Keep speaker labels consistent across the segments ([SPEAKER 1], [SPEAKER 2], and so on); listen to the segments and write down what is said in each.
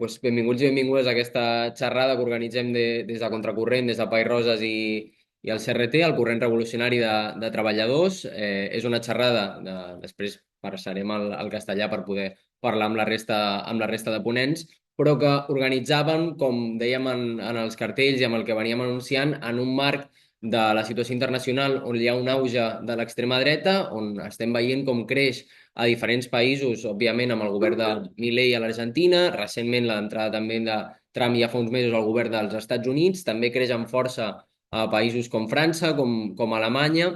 [SPEAKER 1] Pues benvinguts i benvingudes a aquesta xerrada que organitzem des de Contracorrent, des de País Roses i el CRT, el Corrent Revolucionari de Treballadors. És una xerrada, després passarem al castellà per poder parlar amb la resta de ponents, però que organitzàvem, com dèiem en els cartells i amb el que veníem anunciant, en un marc de la situació internacional on hi ha un auge de l'extrema dreta, on estem veient com creix a diferents països, òbviament amb el govern de Milei a l'Argentina, recentment l'entrada també de Trump ja fa uns mesos al govern dels Estats Units, també creix amb força a països com França, com Alemanya,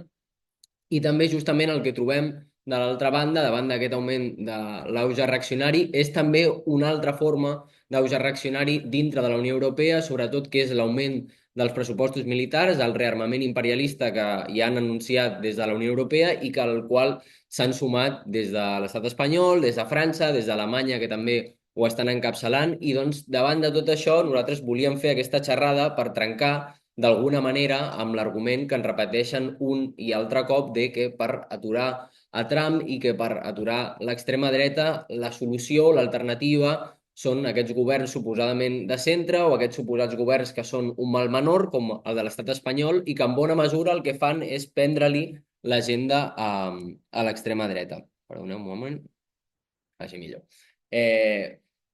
[SPEAKER 1] i també justament el que trobem de l'altra banda, davant d'aquest augment de l'auge reaccionari, és també una altra forma d'auge reaccionari dintre de la Unió Europea, sobretot que és l'augment dels pressupostos militars, el rearmament imperialista que ja han anunciat des de la Unió Europea i que al qual s'han sumat des de l'estat espanyol, des de França, des d'Alemanya, que també ho estan encapçalant, i doncs davant de tot això nosaltres volíem fer aquesta xerrada per trencar d'alguna manera amb l'argument que ens repeteixen un i altre cop de que per aturar a Trump i que per aturar l'extrema dreta la solució, l'alternativa, són aquests governs suposadament de centre o aquests suposats governs que són un mal menor, com el de l'estat espanyol, i que en bona mesura el que fan és prendre-li l'agenda a l'extrema dreta. Perdoneu un moment, així millor.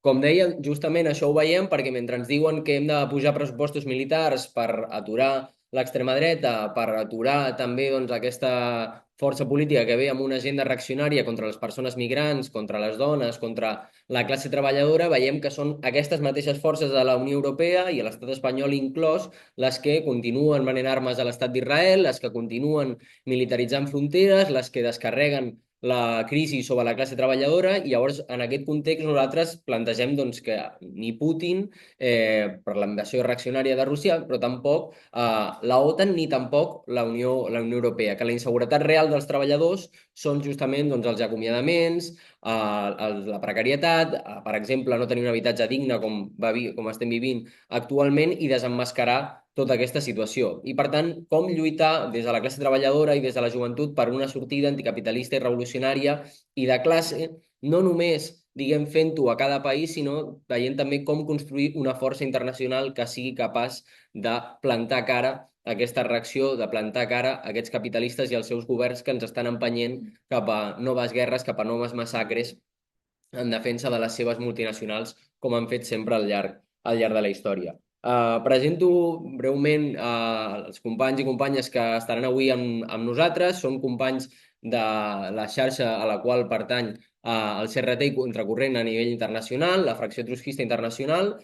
[SPEAKER 1] Com deia, justament això ho veiem perquè mentre ens diuen que hem de pujar pressupostos militars per aturar l'extrema dreta, per aturar també doncs, aquesta força política que ve amb una agenda reaccionària contra les persones migrants, contra les dones, contra la classe treballadora, veiem que són aquestes mateixes forces de la Unió Europea i l'estat espanyol inclòs les que continuen venent armes a l'estat d'Israel, les que continuen militaritzant fronteres, les que descarreguen la crisi sobre la classe treballadora i llavors en aquest context nosaltres plantegem doncs, que ni Putin per la invasió reaccionària de Rússia, però tampoc la OTAN ni tampoc la Unió Europea, que la inseguretat real dels treballadors són justament doncs, els acomiadaments, la precarietat, per exemple, no tenir un habitatge digne com estem vivint actualment i desemmascarar tota aquesta situació. I, per tant, com lluitar des de la classe treballadora i des de la joventut per una sortida anticapitalista i revolucionària i de classe, no només diguem fent-ho a cada país, sinó veient també com construir una força internacional que sigui capaç de plantar cara a aquesta reacció, de plantar cara a aquests capitalistes i als seus governs que ens estan empenyent cap a noves guerres, cap a noves massacres en defensa de les seves multinacionals, com han fet sempre al llarg de la història. Presento breument els companys i companyes que estaran avui amb nosaltres. Són companys de la xarxa a la qual pertany el CRT i Contracorrent a nivell internacional, la fracció trotskista internacional.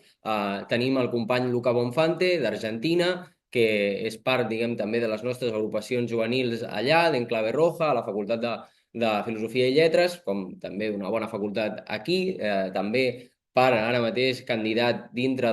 [SPEAKER 1] Tenim el company Luca Bonfante, d'Argentina, que és part, diguem, també de les nostres agrupacions juvenils allà, d'Enclave Roja, a la Facultat de Filosofia i Lletres, com també d'una bona facultat aquí, també per ara mateix candidat dintre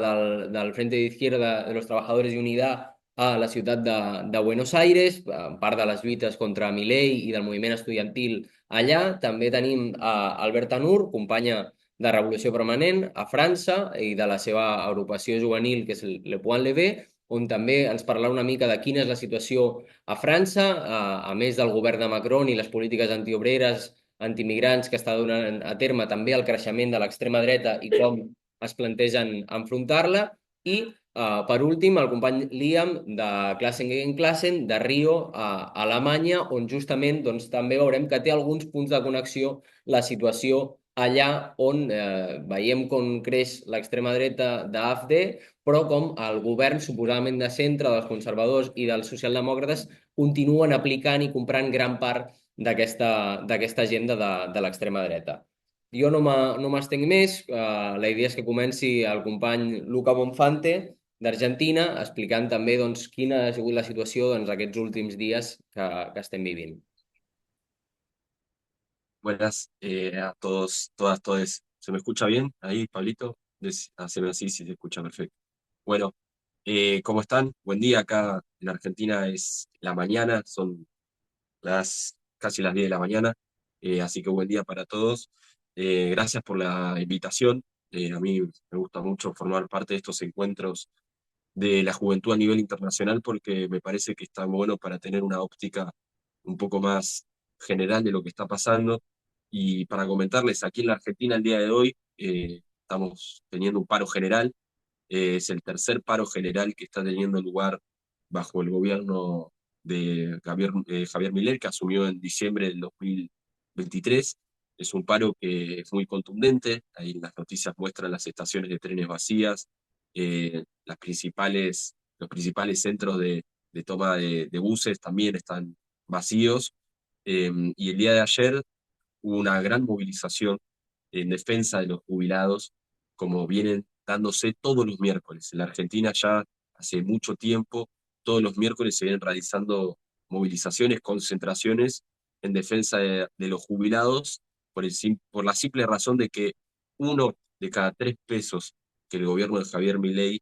[SPEAKER 1] del Frente de Izquierda de los Trabajadores y Unidad a la ciutat de Buenos Aires, part de les lluites contra Milei i del moviment estudiantil allà. També tenim Alberta Nur, companya de Revolució Permanent a França i de la seva agrupació juvenil, que és Le Point Levé, on també ens parlarà una mica de quina és la situació a França, a més del govern de Macron i les polítiques antiobreres, antimigrants que està donant a terme també el creixement de l'extrema dreta i com es plantegen enfrontar-la. I, per últim, el company Liam de Klassen gegen Klassen, de Rio, a Alemanya, on justament doncs, també veurem que té alguns punts de connexió la situació allà on veiem com creix l'extrema dreta d'AfD, però com el govern suposadament de centre dels conservadors i dels socialdemòcrates continuen aplicant i comprant gran part d'aquesta agenda de l'extrema dreta. Jo no m'estenc més, la idea és que comenci el company Luca Bonfante d'Argentina explicant també doncs, quina ha sigut la situació doncs, aquests últims dies que estem vivint.
[SPEAKER 2] Buenas a todos, todas, todes. ¿Se me escucha bien ahí, Pablito? Haceme así si se escucha perfecto. Bueno, ¿cómo están? Buen día. Acá en Argentina es la mañana, son casi las 10 de la mañana, así que buen día para todos. Gracias por la invitación. A mí me gusta mucho formar parte de estos encuentros de la juventud a nivel internacional porque me parece que está bueno para tener una óptica un poco más general de lo que está pasando. Y para comentarles, aquí en la Argentina el día de hoy, estamos teniendo un paro general. Es el tercer paro general que está teniendo lugar bajo el gobierno de Javier Milei, que asumió en diciembre del 2023. Es un paro que es muy contundente. Ahí las noticias muestran las estaciones de trenes vacías, los principales centros de toma de buses también están vacíos. Y el día de ayer hubo una gran movilización en defensa de los jubilados, como vienen dándose todos los miércoles. En la Argentina ya hace mucho tiempo, todos los miércoles se vienen realizando movilizaciones, concentraciones en defensa de los jubilados, por la simple razón de que 1 de cada 3 pesos que el gobierno de Javier Milei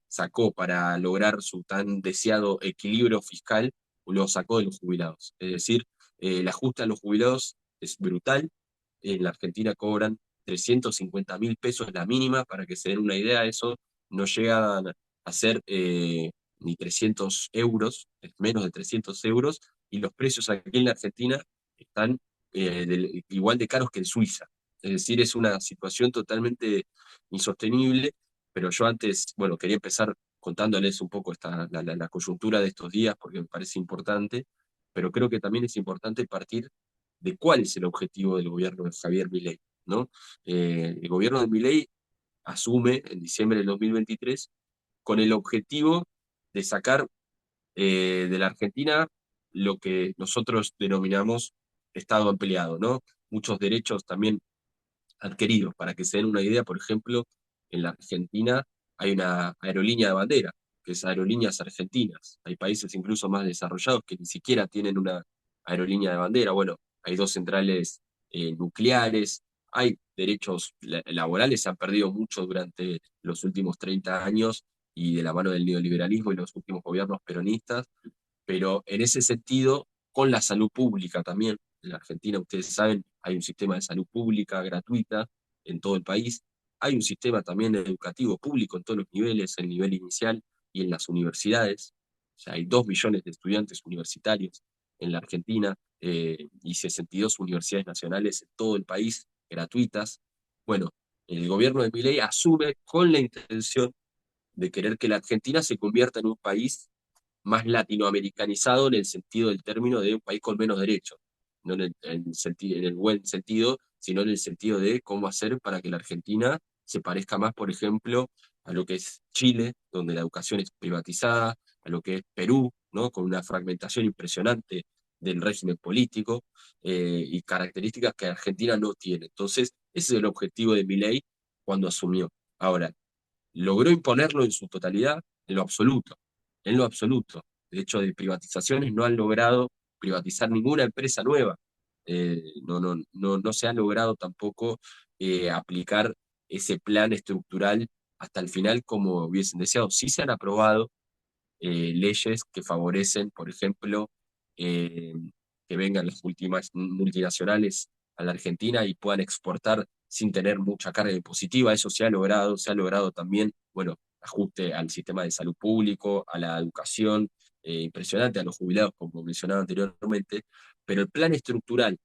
[SPEAKER 2] sacó para lograr su tan deseado equilibrio fiscal, lo sacó de los jubilados. Es decir, el ajuste a los jubilados es brutal. En la Argentina cobran 350.000 pesos la mínima, para que se den una idea. Eso no llega a ser ni 300 euros, es menos de 300 euros, y los precios aquí en la Argentina están igual de caros que en Suiza. Es decir, es una situación totalmente insostenible, pero yo antes, bueno, quería empezar contándoles un poco la coyuntura de estos días, porque me parece importante, pero creo que también es importante partir de cuál es el objetivo del gobierno de Javier Milei, ¿no? El gobierno de Milei asume en diciembre del 2023 con el objetivo de sacar de la Argentina lo que nosotros denominamos Estado ampliado, ¿no? Muchos derechos también adquiridos. Para que se den una idea, por ejemplo, en la Argentina hay una aerolínea de bandera, que es Aerolíneas Argentinas. Hay países incluso más desarrollados que ni siquiera tienen una aerolínea de bandera. Bueno, hay 2 centrales nucleares, hay derechos laborales, se han perdido mucho durante los últimos 30 años y de la mano del neoliberalismo y los últimos gobiernos peronistas, pero en ese sentido, con la salud pública también. En la Argentina, ustedes saben, hay un sistema de salud pública gratuita en todo el país. Hay un sistema también educativo público en todos los niveles, en el nivel inicial y en las universidades. O sea, hay 2 millones de estudiantes universitarios en la Argentina y 62 universidades nacionales en todo el país gratuitas. Bueno, el gobierno de Milei asume con la intención de querer que la Argentina se convierta en un país más latinoamericanizado, en el sentido del término de un país con menos derechos, no en el buen sentido, sino en el sentido de cómo hacer para que la Argentina se parezca más, por ejemplo, a lo que es Chile, donde la educación es privatizada, a lo que es Perú, ¿no? Con una fragmentación impresionante del régimen político y características que Argentina no tiene. Entonces, ese es el objetivo de Milei cuando asumió. Ahora, logró imponerlo en su totalidad, en lo absoluto, en lo absoluto. De hecho, de privatizaciones no han logrado privatizar ninguna empresa nueva. No se ha logrado tampoco aplicar ese plan estructural hasta el final como hubiesen deseado. Sí se han aprobado leyes que favorecen, por ejemplo, eh, que vengan las últimas multinacionales a la Argentina y puedan exportar sin tener mucha carga impositiva. Eso se ha logrado también, bueno, ajuste al sistema de salud público, a la educación, impresionante, a los jubilados, como mencionaba anteriormente, pero el plan estructural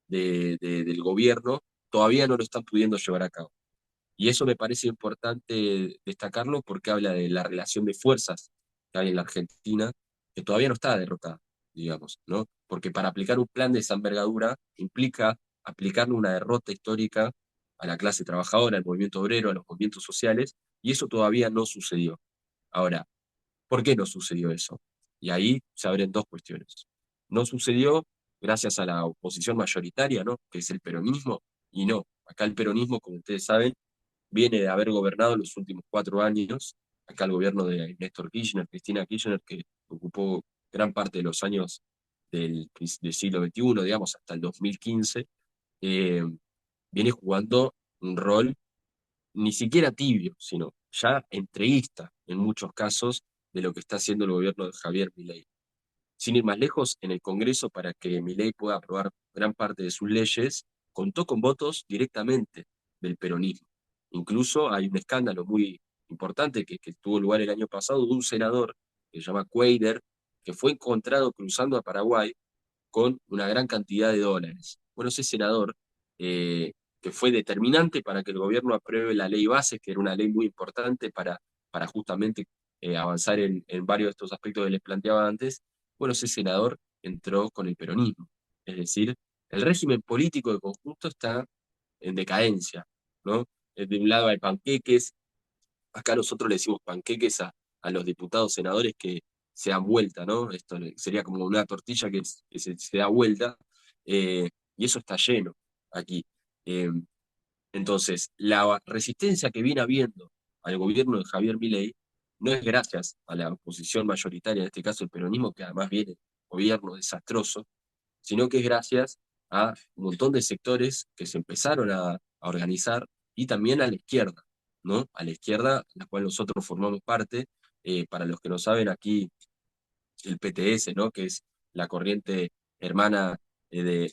[SPEAKER 2] del gobierno todavía no lo están pudiendo llevar a cabo. Y eso me parece importante destacarlo porque habla de la relación de fuerzas que hay en la Argentina, que todavía no está derrotada, digamos, ¿no? Porque para aplicar un plan de esa envergadura implica aplicarle una derrota histórica a la clase trabajadora, al movimiento obrero, a los movimientos sociales, y eso todavía no sucedió. Ahora, ¿por qué no sucedió eso? Y ahí se abren dos cuestiones. No sucedió gracias a la oposición mayoritaria, ¿no? Que es el peronismo, y no. Acá el peronismo, como ustedes saben, viene de haber gobernado los últimos 4 años, acá el gobierno de Néstor Kirchner, Cristina Kirchner, que ocupó gran parte de los años del siglo XXI, digamos, hasta el 2015, eh, viene jugando un rol ni siquiera tibio, sino ya entreguista en muchos casos de lo que está haciendo el gobierno de Javier Milei. Sin ir más lejos, en el Congreso, para que Milei pueda aprobar gran parte de sus leyes, contó con votos directamente del peronismo. Incluso hay un escándalo muy importante que tuvo lugar el año pasado de un senador que se llama Cuellar, que fue encontrado cruzando a Paraguay con una gran cantidad de dólares. Bueno, ese senador que fue determinante para que el gobierno apruebe la ley base, que era una ley muy importante para justamente avanzar en varios de estos aspectos que les planteaba antes. Bueno, ese senador entró con el peronismo. Es decir, el régimen político de conjunto está en decadencia, ¿no? De un lado hay panqueques, acá nosotros le decimos panqueques a los diputados, senadores que se dan vuelta, ¿no? Esto sería como una tortilla que se da vuelta, y eso está lleno aquí. Eh, entonces, la resistencia que viene habiendo al gobierno de Javier Milei no es gracias a la oposición mayoritaria, en este caso el peronismo, que además viene de un gobierno desastroso, sino que es gracias a un montón de sectores que se empezaron a organizar y también a la izquierda, ¿no? A la izquierda, la cual nosotros formamos parte. Para los que no saben, aquí el PTS, ¿no? Que es la corriente hermana de,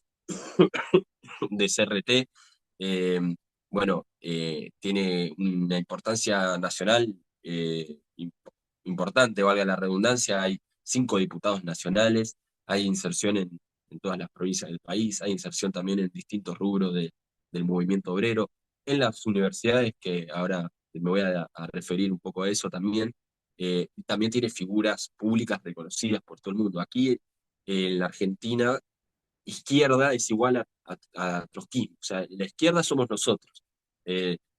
[SPEAKER 2] de CRT, eh, bueno, tiene una importancia nacional importante, valga la redundancia. Hay 5 diputados nacionales, hay inserción en todas las provincias del país, hay inserción también en distintos rubros del movimiento obrero, en las universidades, que ahora me voy a referir un poco a eso también. También tiene figuras públicas reconocidas por todo el mundo. Aquí en la Argentina izquierda es igual a trotskismo. O sea, la izquierda somos nosotros.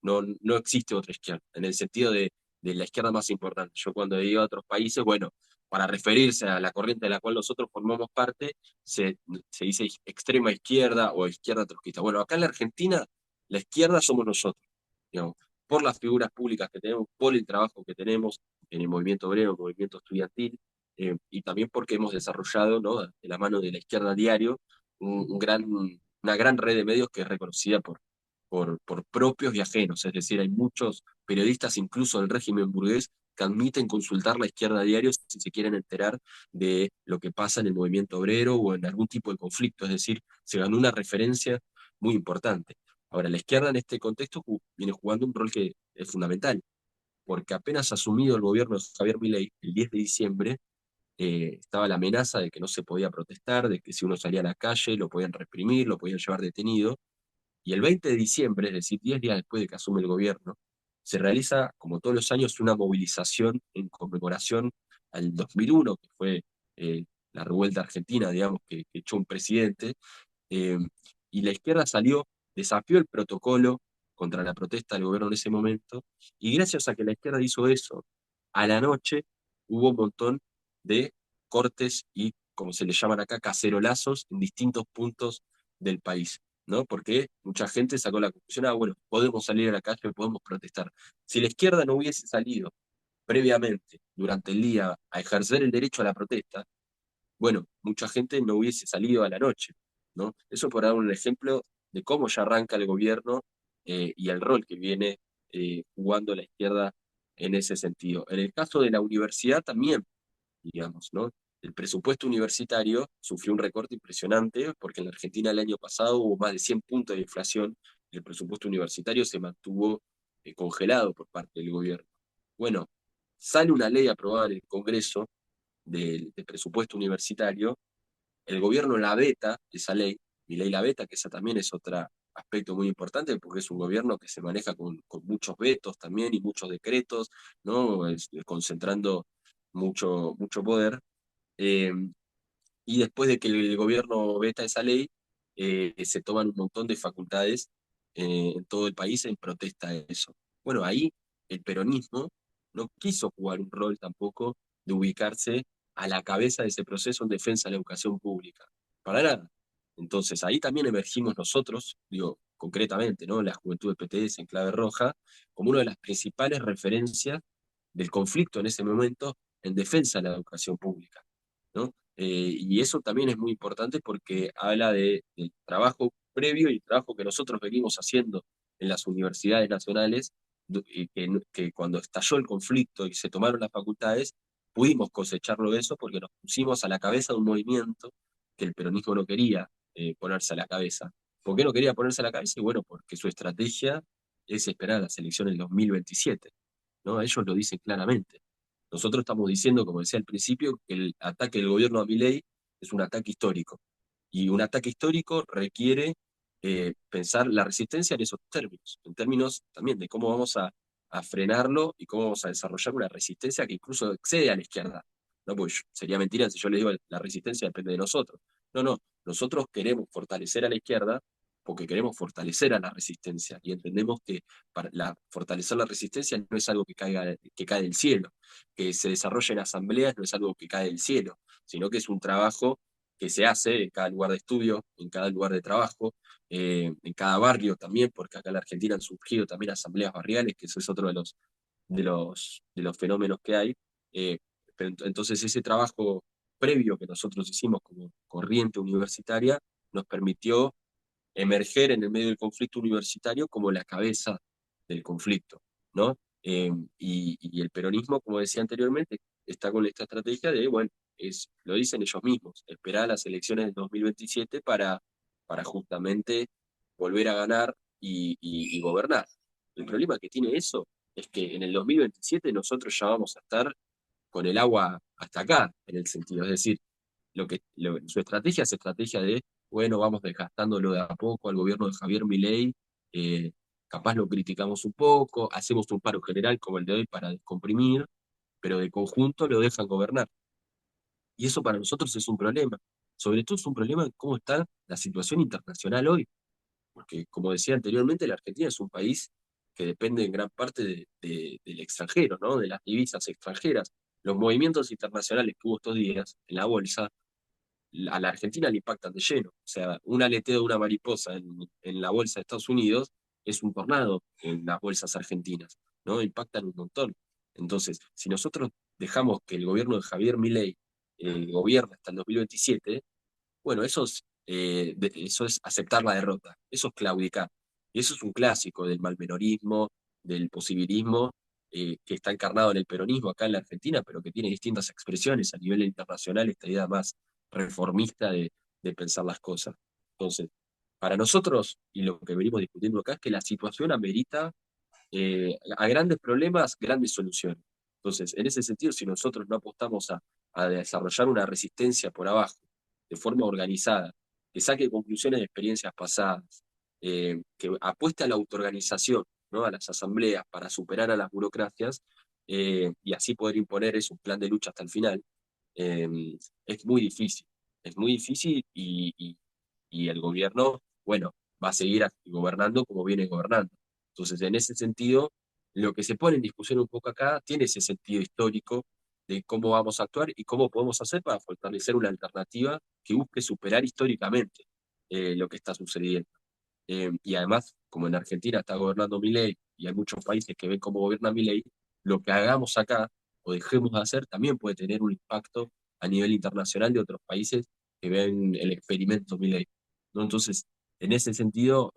[SPEAKER 2] No existe otra izquierda, en el sentido de la izquierda más importante. Yo cuando he ido a otros países, bueno, para referirse a la corriente de la cual nosotros formamos parte, se dice extrema izquierda o izquierda trotskista. Bueno, acá en la Argentina, la izquierda somos nosotros, digamos, por las figuras públicas que tenemos, por el trabajo que tenemos en el movimiento obrero, el movimiento estudiantil, y también porque hemos desarrollado, ¿no? De la mano de la izquierda diario, una gran red de medios que es reconocida por propios y ajenos. Es decir, hay muchos periodistas, incluso del régimen burgués, que admiten consultar la izquierda a diario si se quieren enterar de lo que pasa en el movimiento obrero o en algún tipo de conflicto. Es decir, se ganó una referencia muy importante. Ahora, la izquierda en este contexto viene jugando un rol que es fundamental, porque apenas asumido el gobierno de Javier Milei, el 10 de diciembre, estaba la amenaza de que no se podía protestar, de que si uno salía a la calle lo podían reprimir, lo podían llevar detenido. Y el 20 de diciembre, es decir, 10 días después de que asume el gobierno, se realiza, como todos los años, una movilización en conmemoración al 2001, que fue la revuelta argentina, digamos, que echó un presidente. eh, y la izquierda salió, desafió el protocolo contra la protesta del gobierno en ese momento, y gracias a que la izquierda hizo eso, a la noche hubo un montón de cortes y, como se le llaman acá, cacerolazos en distintos puntos del país, ¿no? Porque mucha gente sacó la conclusión, bueno, podemos salir a la calle, podemos protestar. Si la izquierda no hubiese salido previamente, durante el día, a ejercer el derecho a la protesta, bueno, mucha gente no hubiese salido a la noche, ¿no? Eso por dar un ejemplo de cómo ya arranca el gobierno, y el rol que viene jugando la izquierda en ese sentido. En el caso de la universidad también, digamos, ¿no? El presupuesto universitario sufrió un recorte impresionante porque en la Argentina el año pasado hubo más de 100 puntos de inflación y el presupuesto universitario se mantuvo congelado por parte del gobierno. Bueno, sale una ley aprobada en el Congreso de presupuesto universitario, el gobierno la veta, esa ley, mi ley la veta, que esa también es otro aspecto muy importante, porque es un gobierno que se maneja con muchos vetos también y muchos decretos, ¿no? Concentrando mucho poder. Eh, y después de que el gobierno veta esa ley, se toman un montón de facultades en todo el país en protesta a eso. Bueno, ahí el peronismo no quiso jugar un rol tampoco de ubicarse a la cabeza de ese proceso en defensa de la educación pública. Para nada. Entonces ahí también emergimos nosotros, digo, concretamente, ¿no? La Juventud del PTS en clave roja, como una de las principales referencias del conflicto en ese momento en defensa de la educación pública, ¿no? Y eso también es muy importante porque habla del trabajo previo y el trabajo que nosotros venimos haciendo en las universidades nacionales, que cuando estalló el conflicto y se tomaron las facultades, pudimos cosecharlo eso porque nos pusimos a la cabeza de un movimiento que el peronismo no quería ponerse a la cabeza. ¿Por qué no quería ponerse a la cabeza? Y bueno, porque su estrategia es esperar a las elecciones del 2027, ¿no? Ellos lo dicen claramente. Nosotros estamos diciendo, como decía al principio, que el ataque del gobierno a Milei es un ataque histórico. Y un ataque histórico requiere pensar la resistencia en esos términos, en términos también de cómo vamos a frenarlo y cómo vamos a desarrollar una resistencia que incluso excede a la izquierda. No, pues sería mentira si yo les digo la resistencia depende de nosotros. No, no, nosotros queremos fortalecer a la izquierda porque queremos fortalecer a la resistencia y entendemos que fortalecer la resistencia no es algo que cae del cielo, que se desarrolla en asambleas no es algo que cae del cielo, sino que es un trabajo que se hace en cada lugar de estudio, en cada lugar de trabajo, en cada barrio también, porque acá en la Argentina han surgido también asambleas barriales, que eso es otro de los fenómenos que hay. Eh, pero entonces ese trabajo previo que nosotros hicimos como corriente universitaria nos permitió emerger en el medio del conflicto universitario como la cabeza del conflicto, ¿no? Y el peronismo, como decía anteriormente, está con esta estrategia de, bueno, lo dicen ellos mismos, esperar las elecciones del 2027 para justamente volver a ganar y gobernar. El problema que tiene eso es que en el 2027 nosotros ya vamos a estar con el agua hasta acá, en el sentido, es decir, su estrategia es estrategia de, bueno, vamos desgastándolo de a poco al gobierno de Javier Milei, eh, capaz lo criticamos un poco, hacemos un paro general como el de hoy para descomprimir, pero de conjunto lo dejan gobernar. Y eso para nosotros es un problema. Sobre todo es un problema en cómo está la situación internacional hoy, porque como decía anteriormente, la Argentina es un país que depende en gran parte del extranjero, ¿no? De las divisas extranjeras. Los movimientos internacionales que hubo estos días en la bolsa a la Argentina le impactan de lleno. O sea, un aleteo de una mariposa en la bolsa de Estados Unidos es un tornado en las bolsas argentinas, ¿no? Impactan un montón. Entonces, si nosotros dejamos que el gobierno de Javier Milei gobierne hasta el 2027, bueno, eso es aceptar la derrota, eso es claudicar. Y eso es un clásico del malmenorismo, del posibilismo, que está encarnado en el peronismo acá en la Argentina, pero que tiene distintas expresiones a nivel internacional, esta idea más reformista de pensar las cosas. Entonces, para nosotros, y lo que venimos discutiendo acá, es que la situación amerita a grandes problemas, grandes soluciones. Entonces, en ese sentido, si nosotros no apostamos a desarrollar una resistencia por abajo, de forma organizada, que saque conclusiones de experiencias pasadas, que apueste a la autoorganización, ¿no? A las asambleas para superar a las burocracias y así poder imponer un plan de lucha hasta el final, eh, es muy difícil. Es muy difícil y el gobierno, bueno, va a seguir gobernando como viene gobernando. Entonces, en ese sentido, lo que se pone en discusión un poco acá tiene ese sentido histórico de cómo vamos a actuar y cómo podemos hacer para fortalecer una alternativa que busque superar históricamente lo que está sucediendo. Y además, como en Argentina está gobernando Milei y hay muchos países que ven cómo gobierna Milei, lo que hagamos acá o dejemos de hacer también puede tener un impacto a nivel internacional de otros países que ven el experimento Milei, ¿no? Entonces, en ese sentido,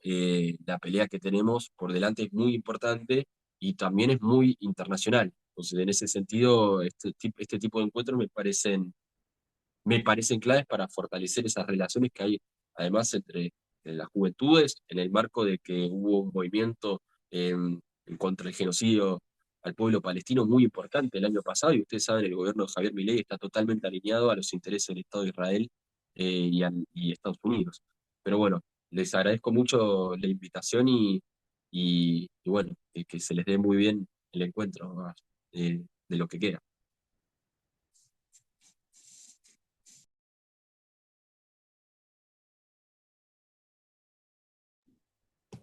[SPEAKER 2] la pelea que tenemos por delante es muy importante y también es muy internacional. Entonces, en ese sentido, este tipo de encuentros me parecen claves para fortalecer esas relaciones que hay, además, entre las juventudes, en el marco de que hubo un movimiento en contra el genocidio al pueblo palestino muy importante el año pasado, y ustedes saben, el gobierno de Javier Milei está totalmente alineado a los intereses del Estado de Israel y Estados Unidos. Pero bueno, les agradezco mucho la invitación y bueno, que se les dé muy bien el encuentro de lo que queda.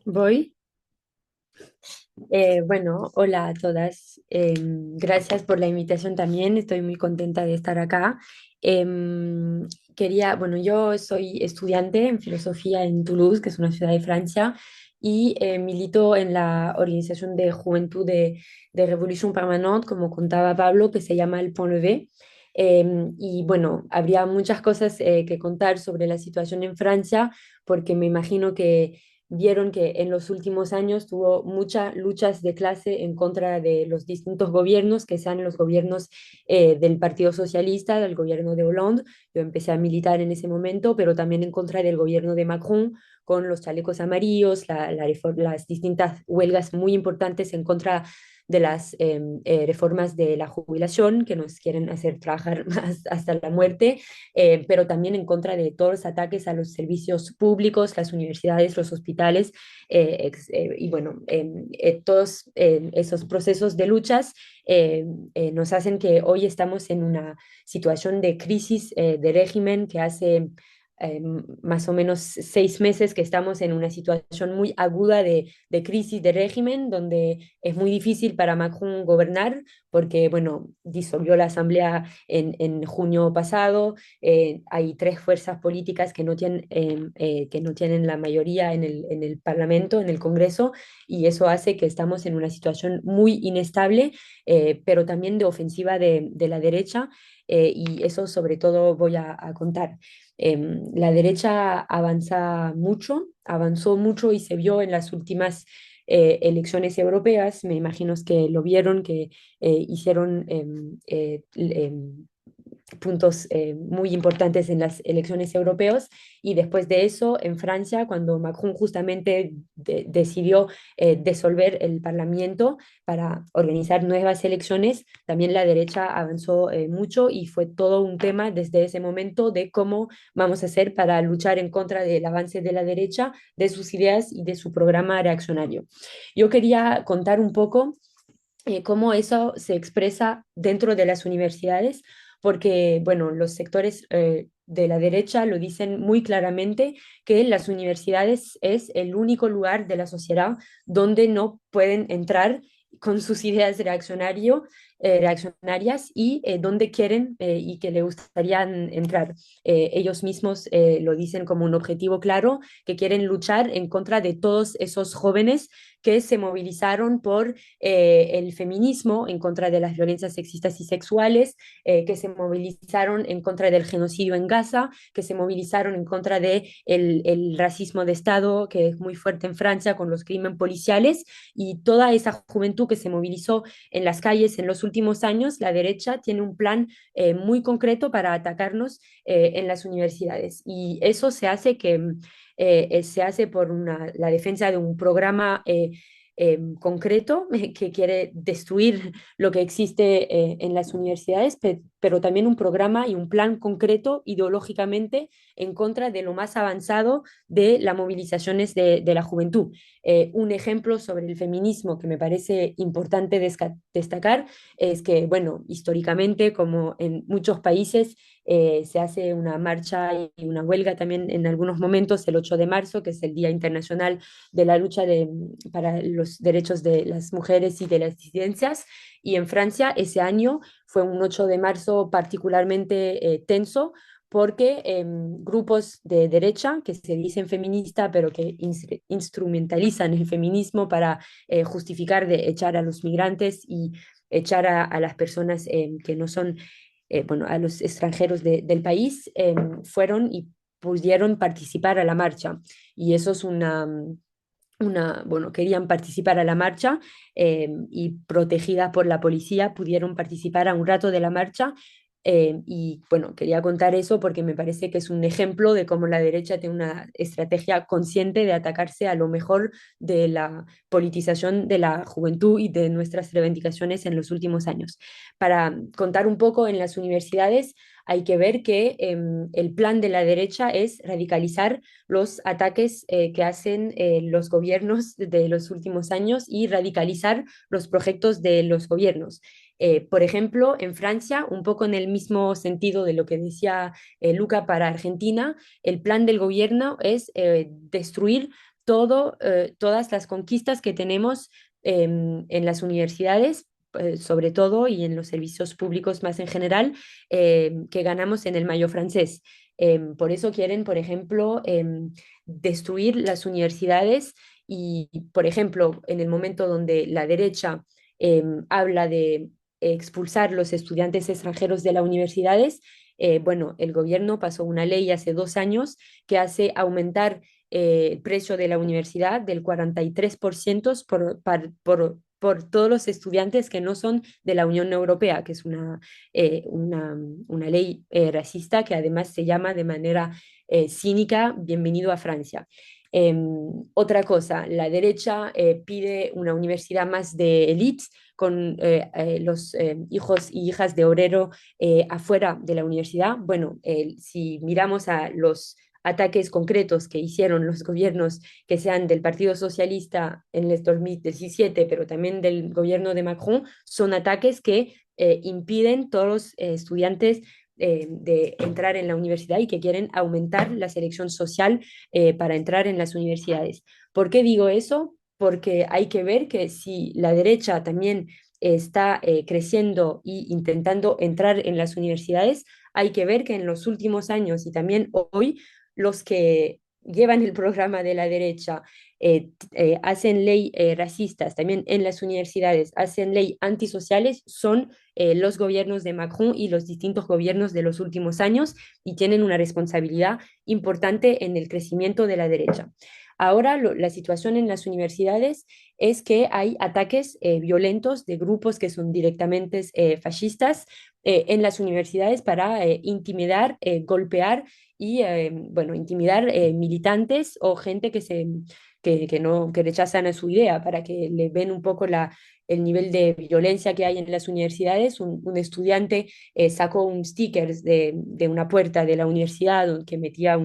[SPEAKER 3] Voy. Bueno, hola a todas. Gracias por la invitación también. Estoy muy contenta de estar acá. Bueno, yo soy estudiante en filosofía en Toulouse, que es una ciudad de Francia, y milito en la organización de juventud de Revolución Permanente, como contaba Pablo, que se llama El Pont Levé. Y bueno, habría muchas cosas que contar sobre la situación en Francia, porque me imagino que vieron que en los últimos años tuvo muchas luchas de clase en contra de los distintos gobiernos, que sean los gobiernos del Partido Socialista, del gobierno de Hollande. Yo empecé a militar en ese momento, pero también en contra del gobierno de Macron, con los chalecos amarillos, las distintas huelgas muy importantes en contra de las reformas de la jubilación que nos quieren hacer trabajar más hasta la muerte, pero también en contra de todos los ataques a los servicios públicos, las universidades, los hospitales, y bueno, todos esos procesos de luchas nos hacen que hoy estamos en una situación de crisis de régimen que hace más o menos 6 meses que estamos en una situación muy aguda de crisis de régimen, donde es muy difícil para Macron gobernar, porque, bueno, disolvió la asamblea en junio pasado, hay tres fuerzas políticas que no tienen la mayoría en el Parlamento, en el Congreso, y eso hace que estamos en una situación muy inestable, pero también de ofensiva de la derecha, y eso sobre todo voy a contar. La derecha avanzó mucho y se vio en las últimas elecciones europeas. Me imagino que lo vieron, que hicieron puntos muy importantes en las elecciones europeas, y después de eso en Francia, cuando Macron justamente decidió disolver el Parlamento para organizar nuevas elecciones, también la derecha avanzó mucho, y fue todo un tema desde ese momento de cómo vamos a hacer para luchar en contra del avance de la derecha, de sus ideas y de su programa reaccionario. Yo quería contar un poco cómo eso se expresa dentro de las universidades, porque, bueno, los sectores de la derecha lo dicen muy claramente, que las universidades es el único lugar de la sociedad donde no pueden entrar con sus ideas reaccionarias, y donde quieren y que le gustaría entrar. Ellos mismos lo dicen como un objetivo claro, que quieren luchar en contra de todos esos jóvenes que se movilizaron por el feminismo, en contra de las violencias sexistas y sexuales, que se movilizaron en contra del genocidio en Gaza, que se movilizaron en contra del el racismo de Estado, que es muy fuerte en Francia con los crímenes policiales, y toda esa juventud que se movilizó en las calles en los últimos años. La derecha tiene un plan muy concreto para atacarnos en las universidades, y eso se hace se hace por la defensa de un programa concreto que quiere destruir lo que existe en las universidades, pero también un programa y un plan concreto ideológicamente en contra de lo más avanzado de las movilizaciones de la juventud. Un ejemplo sobre el feminismo que me parece importante destacar es que, bueno, históricamente, como en muchos países, se hace una marcha y una huelga también en algunos momentos, el 8 de marzo, que es el Día Internacional de la Lucha para los Derechos de las Mujeres y de las Disidencias. Y en Francia ese año fue un 8 de marzo particularmente tenso, porque grupos de derecha que se dicen feministas, pero que instrumentalizan el feminismo para justificar de echar a los migrantes y echar a las personas que no son, bueno, a los extranjeros del país, fueron y pudieron participar a la marcha. Y eso es bueno, querían participar a la marcha, y protegidas por la policía pudieron participar a un rato de la marcha. Y bueno, quería contar eso porque me parece que es un ejemplo de cómo la derecha tiene una estrategia consciente de atacarse a lo mejor de la politización de la juventud y de nuestras reivindicaciones en los últimos años. Para contar un poco, en las universidades hay que ver que el plan de la derecha es radicalizar los ataques que hacen los gobiernos de los últimos años y radicalizar los proyectos de los gobiernos. Por ejemplo, en Francia, un poco en el mismo sentido de lo que decía Luca para Argentina, el plan del gobierno es destruir todas las conquistas que tenemos en las universidades, sobre todo, y en los servicios públicos más en general, que ganamos en el Mayo francés. Por eso quieren, por ejemplo, destruir las universidades, y, por ejemplo, en el momento donde la derecha habla de expulsar los estudiantes extranjeros de las universidades, bueno, el gobierno pasó una ley hace 2 años que hace aumentar el precio de la universidad del 43% por todos los estudiantes que no son de la Unión Europea, que es una ley racista, que además se llama de manera cínica Bienvenido a Francia. Otra cosa, la derecha pide una universidad más de élite con los hijos y hijas de obrero afuera de la universidad. Bueno, si miramos a los ataques concretos que hicieron los gobiernos que sean del Partido Socialista en el 2017, pero también del gobierno de Macron, son ataques que impiden todos los estudiantes de entrar en la universidad y que quieren aumentar la selección social para entrar en las universidades. ¿Por qué digo eso? Porque hay que ver que si la derecha también está creciendo e intentando entrar en las universidades, hay que ver que en los últimos años y también hoy los que llevan el programa de la derecha hacen ley racistas también en las universidades, hacen ley antisociales, son los gobiernos de Macron y los distintos gobiernos de los últimos años y tienen una responsabilidad importante en el crecimiento de la derecha. Ahora la situación en las universidades es que hay ataques violentos de grupos que son directamente fascistas en las universidades para intimidar, golpear y bueno, intimidar militantes o gente no, que rechazan a su idea para que le ven un poco el nivel de violencia que hay en las universidades. Un estudiante sacó un sticker de una puerta de la universidad que metía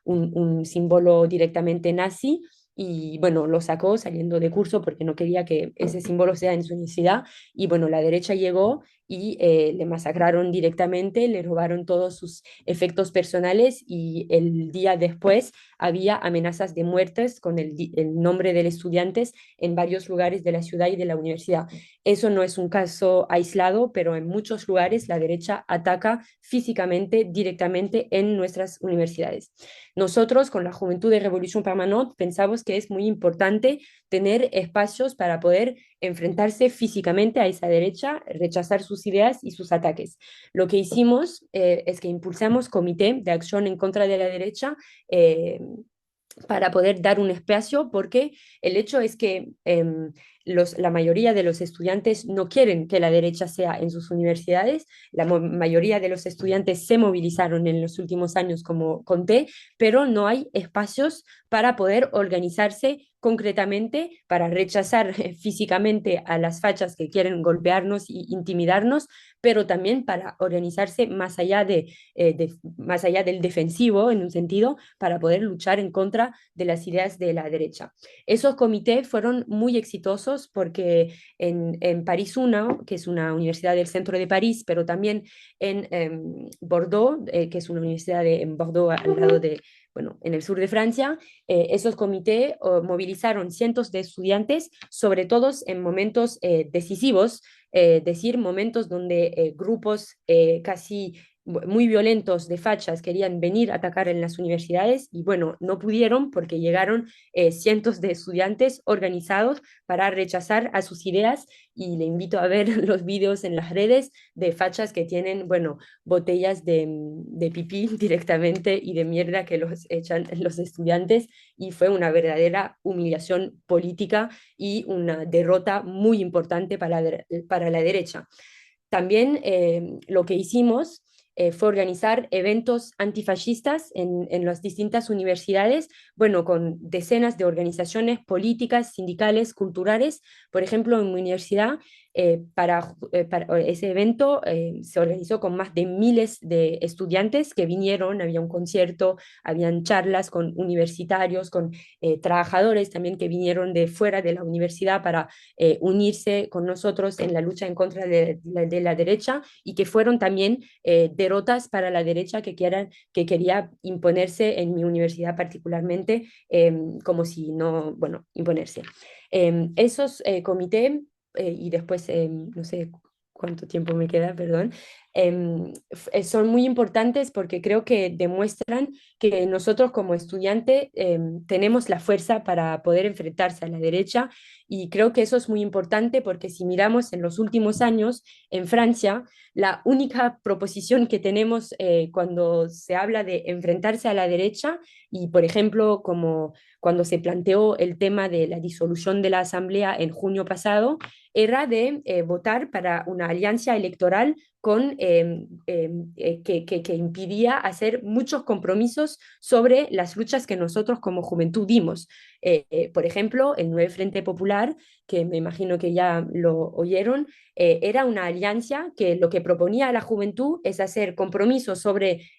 [SPEAKER 3] un símbolo directamente nazi. Y bueno, lo sacó saliendo de curso porque no quería que ese símbolo sea en su universidad. Y bueno, la derecha llegó y le masacraron directamente, le robaron todos sus efectos personales y el día después había amenazas de muertes con el nombre del estudiante en varios lugares de la ciudad y de la universidad. Eso no es un caso aislado, pero en muchos lugares la derecha ataca físicamente, directamente en nuestras universidades. Nosotros, con la Juventud de Revolución Permanente, pensamos que es muy importante tener espacios para poder enfrentarse físicamente a esa derecha, rechazar sus ideas y sus ataques. Lo que hicimos es que impulsamos comité de acción en contra de la derecha para poder dar un espacio, porque el hecho es que la mayoría de los estudiantes no quieren que la derecha sea en sus universidades, la mayoría de los estudiantes se movilizaron en los últimos años, como conté, pero no hay espacios para poder organizarse concretamente, para rechazar físicamente a las fachas que quieren golpearnos e intimidarnos, pero también para organizarse más allá del defensivo, en un sentido, para poder luchar en contra de las ideas de la derecha. Esos comités fueron muy exitosos porque en París 1, que es una universidad del centro de París, pero también en Bordeaux, que es una universidad en Bordeaux al lado de, bueno, en el sur de Francia, esos comités movilizaron cientos de estudiantes, sobre todo en momentos decisivos, decir momentos donde grupos casi muy violentos de fachas querían venir a atacar en las universidades y bueno, no pudieron porque llegaron cientos de estudiantes organizados para rechazar a sus ideas y le invito a ver los vídeos en las redes de fachas que tienen, bueno, botellas de pipí directamente y de mierda que los echan los estudiantes y fue una verdadera humillación política y una derrota muy importante para la derecha. También lo que hicimos fue organizar eventos antifascistas en las distintas universidades, bueno, con decenas de organizaciones políticas, sindicales, culturales. Por ejemplo, en mi universidad, para ese evento se organizó con más de miles de estudiantes que vinieron, había un concierto, habían charlas con universitarios, con trabajadores también que vinieron de fuera de la universidad para unirse con nosotros en la lucha en contra de la derecha y que fueron también derrotas para la derecha que quería imponerse en mi universidad particularmente, como si no, bueno, imponerse. Esos comités, y después, no sé cuánto tiempo me queda, perdón, son muy importantes porque creo que demuestran que nosotros como estudiantes tenemos la fuerza para poder enfrentarse a la derecha y creo que eso es muy importante porque si miramos en los últimos años en Francia, la única proposición que tenemos cuando se habla de enfrentarse a la derecha y por ejemplo como cuando se planteó el tema de la disolución de la Asamblea en junio pasado, era de votar para una alianza electoral con, que impidía hacer muchos compromisos sobre las luchas que nosotros como juventud dimos. Por ejemplo, el Nuevo Frente Popular, que me imagino que ya lo oyeron, era una alianza que lo que proponía a la juventud es hacer compromisos sobre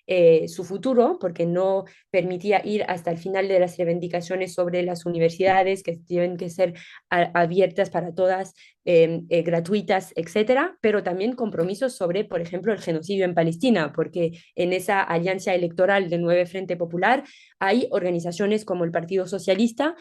[SPEAKER 3] su futuro, porque no permitía ir hasta el final de las reivindicaciones sobre las universidades, que tienen que ser abiertas para todas, gratuitas, etcétera, pero también compromisos sobre, por ejemplo, el genocidio en Palestina, porque en esa alianza electoral del Nuevo Frente Popular hay organizaciones como el Partido Socialista,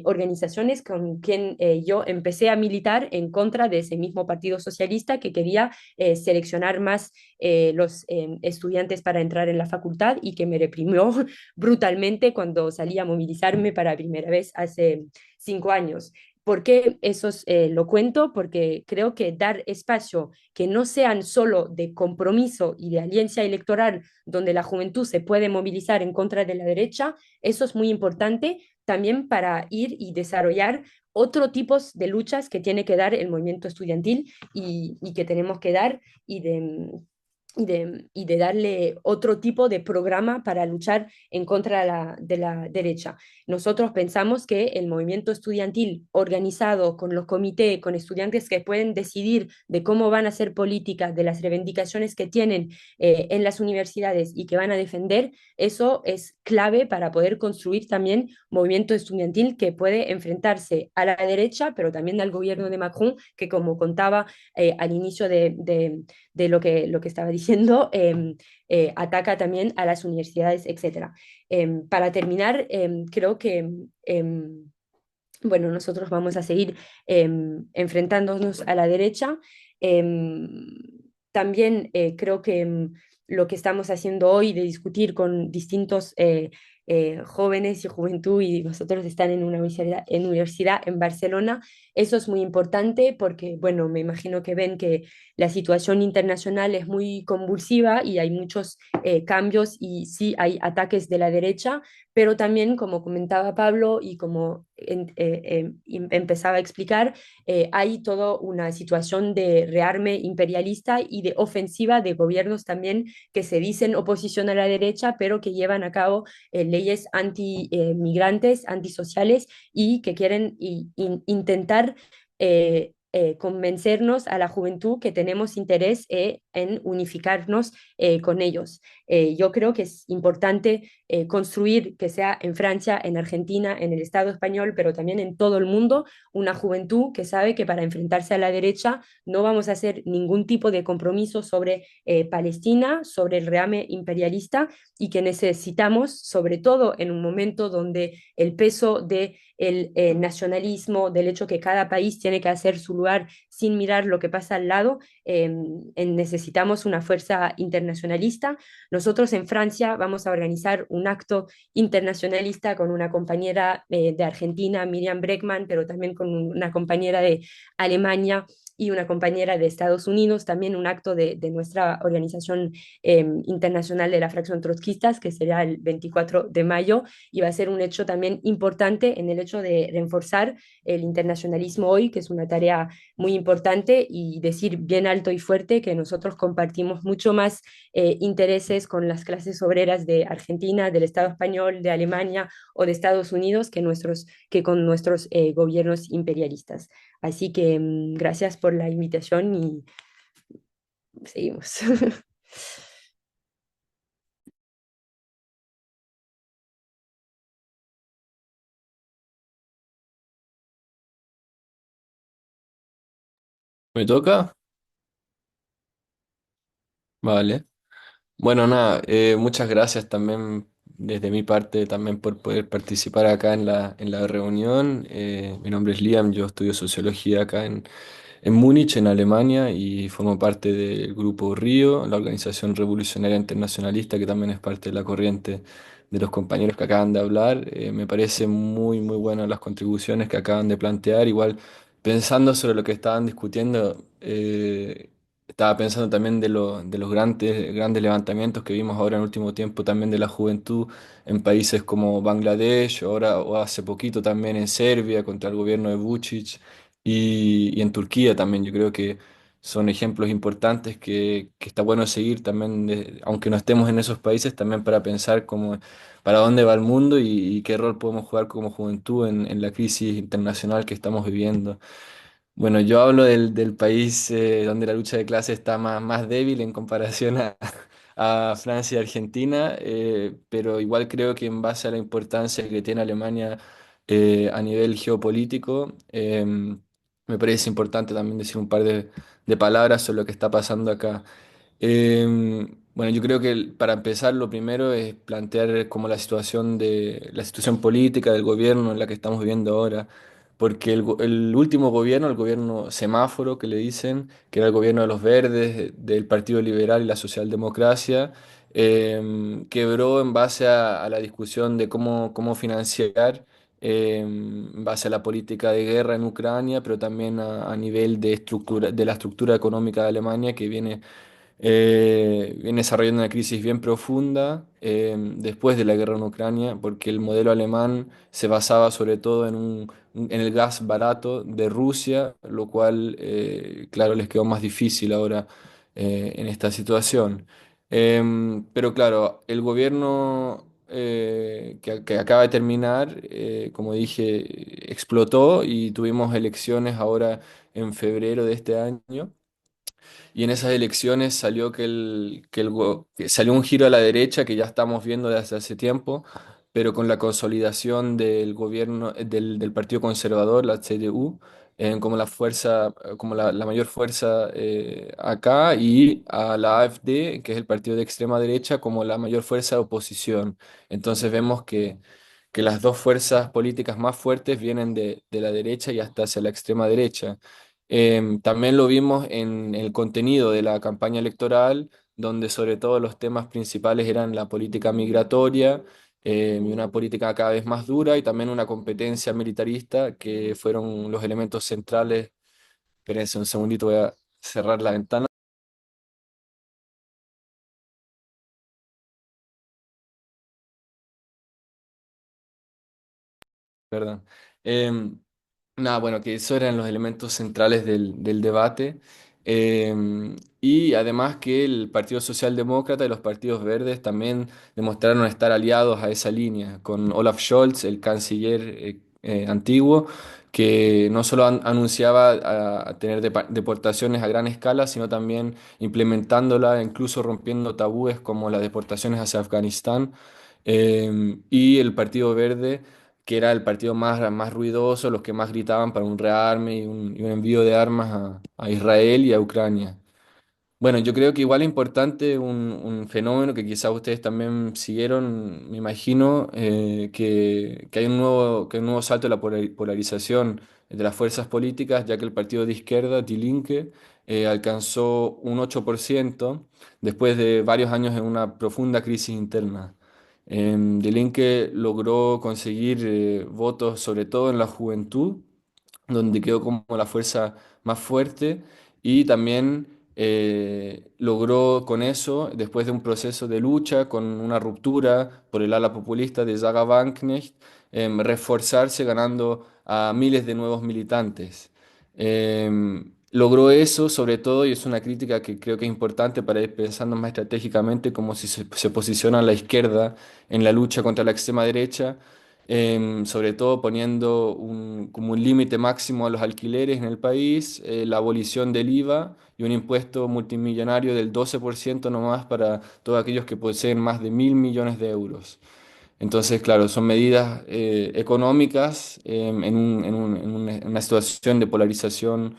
[SPEAKER 3] organizaciones con quien yo empecé a militar en contra de ese mismo Partido Socialista que quería seleccionar más los estudiantes para entrar en la facultad y que me reprimió brutalmente cuando salí a movilizarme para primera vez hace 5 años. ¿Por qué eso lo cuento? Porque creo que dar espacio que no sean solo de compromiso y de alianza electoral donde la juventud se puede movilizar en contra de la derecha, eso es muy importante también para ir y desarrollar otro tipos de luchas que tiene que dar el movimiento estudiantil y que tenemos que dar y de darle otro tipo de programa para luchar en contra de la derecha. Nosotros pensamos que el movimiento estudiantil organizado con los comités, con estudiantes que pueden decidir de cómo van a hacer políticas, de las reivindicaciones que tienen en las universidades y que van a defender, eso es clave para poder construir también movimiento estudiantil que puede enfrentarse a la derecha, pero también al gobierno de Macron, que como contaba al inicio de lo que estaba diciendo, ataca también a las universidades, etcétera. Para terminar, creo que bueno, nosotros vamos a seguir enfrentándonos a la derecha. También creo que lo que estamos haciendo hoy de discutir con distintos jóvenes y juventud, y vosotros están en una universidad en Barcelona, eso es muy importante porque, bueno, me imagino que ven que la situación internacional es muy convulsiva y hay muchos cambios y sí hay ataques de la derecha, pero también, como comentaba Pablo y como empezaba a explicar, hay toda una situación de rearme imperialista y de ofensiva de gobiernos también que se dicen oposición a la derecha, pero que llevan a cabo leyes anti-migrantes, antisociales y que quieren intentar convencernos a la juventud que tenemos interés en unificarnos con ellos. Yo creo que es importante construir, que sea en Francia, en Argentina, en el Estado español, pero también en todo el mundo, una juventud que sabe que para enfrentarse a la derecha no vamos a hacer ningún tipo de compromiso sobre Palestina, sobre el reame imperialista y que necesitamos, sobre todo en un momento donde el peso de el nacionalismo, del hecho que cada país tiene que hacer su lugar sin mirar lo que pasa al lado, necesitamos una fuerza internacionalista. Nosotros en Francia vamos a organizar un acto internacionalista con una compañera de Argentina, Miriam Breckman, pero también con una compañera de Alemania y una compañera de Estados Unidos, también un acto de nuestra organización internacional de la fracción trotskistas, que será el 24 de mayo, y va a ser un hecho también importante en el hecho de reforzar el internacionalismo hoy, que es una tarea muy importante, y decir bien alto y fuerte que nosotros compartimos mucho más intereses con las clases obreras de Argentina, del Estado español, de Alemania o de Estados Unidos que con nuestros gobiernos imperialistas. Así que gracias por la invitación y seguimos.
[SPEAKER 4] ¿Me toca? Vale. Bueno, nada, muchas gracias también desde mi parte también por poder participar acá en la reunión. Mi nombre es Liam, yo estudio sociología acá en Múnich, en Alemania, y formo parte del Grupo Río, la Organización Revolucionaria Internacionalista, que también es parte de la corriente de los compañeros que acaban de hablar. Me parece muy, muy buenas las contribuciones que acaban de plantear. Igual, pensando sobre lo que estaban discutiendo, estaba pensando también de los grandes, grandes levantamientos que vimos ahora en último tiempo, también de la juventud en países como Bangladesh, ahora o hace poquito también en Serbia contra el gobierno de Vučić y en Turquía también. Yo creo que son ejemplos importantes que está bueno seguir también, aunque no estemos en esos países, también para pensar cómo, para dónde va el mundo y qué rol podemos jugar como juventud en la crisis internacional que estamos viviendo. Bueno, yo hablo del país donde la lucha de clase está más débil en comparación a Francia y Argentina, pero igual creo que en base a la importancia que tiene Alemania a nivel geopolítico, me parece importante también decir un par de palabras sobre lo que está pasando acá. Bueno, yo creo que para empezar lo primero es plantear como la situación política del gobierno en la que estamos viviendo ahora, porque el último gobierno, el gobierno semáforo que le dicen, que era el gobierno de los verdes, del Partido Liberal y la Socialdemocracia, quebró en base a la discusión de cómo financiar, en base a la política de guerra en Ucrania, pero también a nivel de la estructura económica de Alemania que viene desarrollando una crisis bien profunda después de la guerra en Ucrania, porque el modelo alemán se basaba sobre todo en el gas barato de Rusia, lo cual, claro, les quedó más difícil ahora en esta situación. Pero claro, el gobierno que acaba de terminar, como dije, explotó y tuvimos elecciones ahora en febrero de este año. Y en esas elecciones salió que salió un giro a la derecha que ya estamos viendo desde hace tiempo, pero con la consolidación del gobierno del Partido Conservador, la CDU, como la fuerza, como la mayor fuerza acá, y a la AfD, que es el partido de extrema derecha, como la mayor fuerza de oposición. Entonces vemos que las dos fuerzas políticas más fuertes vienen de la derecha y hasta hacia la extrema derecha. También lo vimos en el contenido de la campaña electoral, donde sobre todo los temas principales eran la política migratoria y una política cada vez más dura y también una competencia militarista, que fueron los elementos centrales. Espérense un segundito, voy a cerrar la ventana. Perdón. Em, Nada, bueno, que esos eran los elementos centrales del debate. Y además que el Partido Socialdemócrata y los partidos verdes también demostraron estar aliados a esa línea, con Olaf Scholz, el canciller antiguo, que no solo anunciaba a tener deportaciones a gran escala, sino también implementándola, incluso rompiendo tabúes como las deportaciones hacia Afganistán. Y el Partido Verde, que era el partido más ruidoso, los que más gritaban para un rearme y un envío de armas a Israel y a Ucrania. Bueno, yo creo que igual es importante un fenómeno que quizás ustedes también siguieron, me imagino, que hay un nuevo salto de la polarización de las fuerzas políticas, ya que el partido de izquierda, Die Linke, alcanzó un 8% después de varios años en una profunda crisis interna. Die Linke logró conseguir votos, sobre todo en la juventud, donde quedó como la fuerza más fuerte y también logró con eso, después de un proceso de lucha, con una ruptura por el ala populista de Zaga Wagenknecht, reforzarse ganando a miles de nuevos militantes. Logró eso sobre todo, y es una crítica que creo que es importante para ir pensando más estratégicamente, como si se posiciona a la izquierda en la lucha contra la extrema derecha, sobre todo poniendo como un límite máximo a los alquileres en el país, la abolición del IVA y un impuesto multimillonario del 12% nomás para todos aquellos que poseen más de 1.000 millones de euros. Entonces, claro, son medidas económicas en una situación de polarización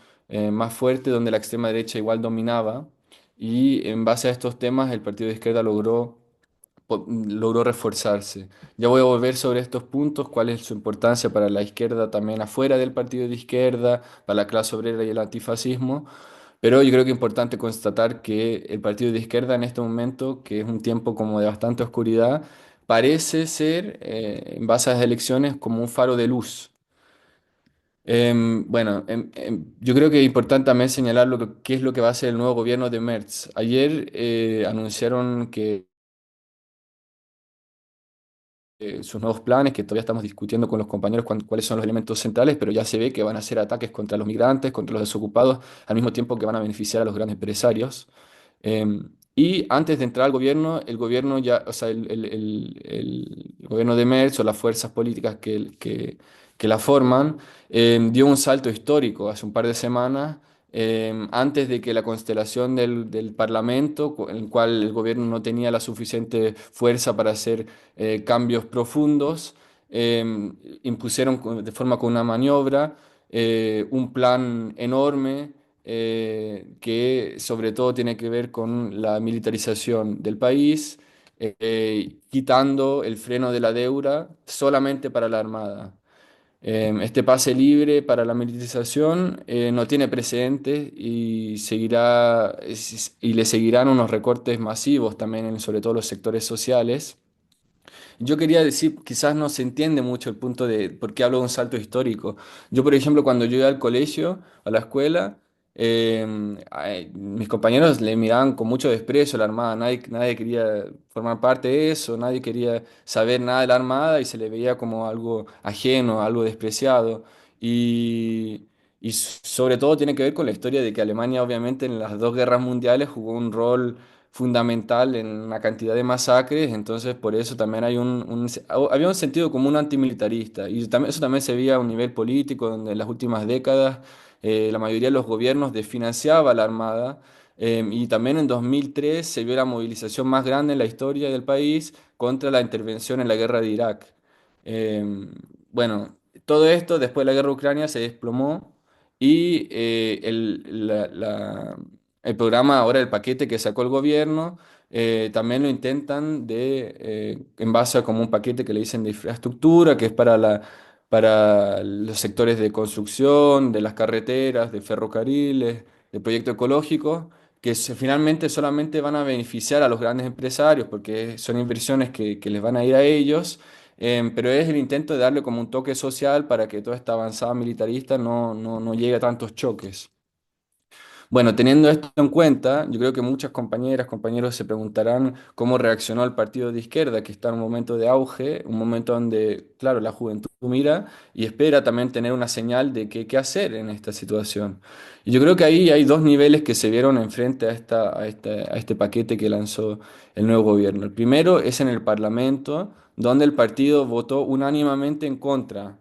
[SPEAKER 4] más fuerte, donde la extrema derecha igual dominaba, y en base a estos temas el partido de izquierda logró reforzarse. Ya voy a volver sobre estos puntos, cuál es su importancia para la izquierda también afuera del partido de izquierda, para la clase obrera y el antifascismo, pero yo creo que es importante constatar que el partido de izquierda en este momento, que es un tiempo como de bastante oscuridad, parece ser, en base a las elecciones, como un faro de luz. Bueno, yo creo que es importante también señalar qué es lo que va a hacer el nuevo gobierno de Merz. Ayer anunciaron que sus nuevos planes, que todavía estamos discutiendo con los compañeros cuáles son los elementos centrales, pero ya se ve que van a hacer ataques contra los migrantes, contra los desocupados, al mismo tiempo que van a beneficiar a los grandes empresarios. Y antes de entrar al gobierno, el gobierno ya, o sea, el gobierno de Merz o las fuerzas políticas que la forman, dio un salto histórico hace un par de semanas, antes de que la constelación del Parlamento, en el cual el gobierno no tenía la suficiente fuerza para hacer cambios profundos, impusieron de forma con una maniobra un plan enorme que sobre todo tiene que ver con la militarización del país, quitando el freno de la deuda solamente para la Armada. Este pase libre para la militarización no tiene precedentes y y le seguirán unos recortes masivos también sobre todo los sectores sociales. Yo quería decir, quizás no se entiende mucho el punto de por qué hablo de un salto histórico. Yo, por ejemplo, cuando yo iba al colegio, a la escuela, mis compañeros le miraban con mucho desprecio a la Armada. Nadie quería formar parte de eso, nadie quería saber nada de la Armada y se le veía como algo ajeno, algo despreciado. Y, sobre todo tiene que ver con la historia de que Alemania, obviamente, en las dos guerras mundiales jugó un rol fundamental en una cantidad de masacres, entonces por eso también había un sentido común antimilitarista y también, eso también se veía a un nivel político, donde en las últimas décadas la mayoría de los gobiernos desfinanciaba a la Armada, y también en 2003 se vio la movilización más grande en la historia del país contra la intervención en la guerra de Irak. Eh, bueno, todo esto después de la guerra de Ucrania se desplomó y el programa ahora, el paquete que sacó el gobierno, también lo intentan en base a como un paquete que le dicen de infraestructura, que es para los sectores de construcción, de las carreteras, de ferrocarriles, de proyectos ecológicos, que finalmente solamente van a beneficiar a los grandes empresarios porque son inversiones que les van a ir a ellos. Pero es el intento de darle como un toque social para que toda esta avanzada militarista no llegue a tantos choques. Bueno, teniendo esto en cuenta, yo creo que muchas compañeras, compañeros se preguntarán cómo reaccionó el partido de izquierda, que está en un momento de auge, un momento donde, claro, la juventud mira y espera también tener una señal de qué hacer en esta situación. Y yo creo que ahí hay dos niveles que se vieron enfrente a este paquete que lanzó el nuevo gobierno. El primero es en el Parlamento, donde el partido votó unánimemente en contra,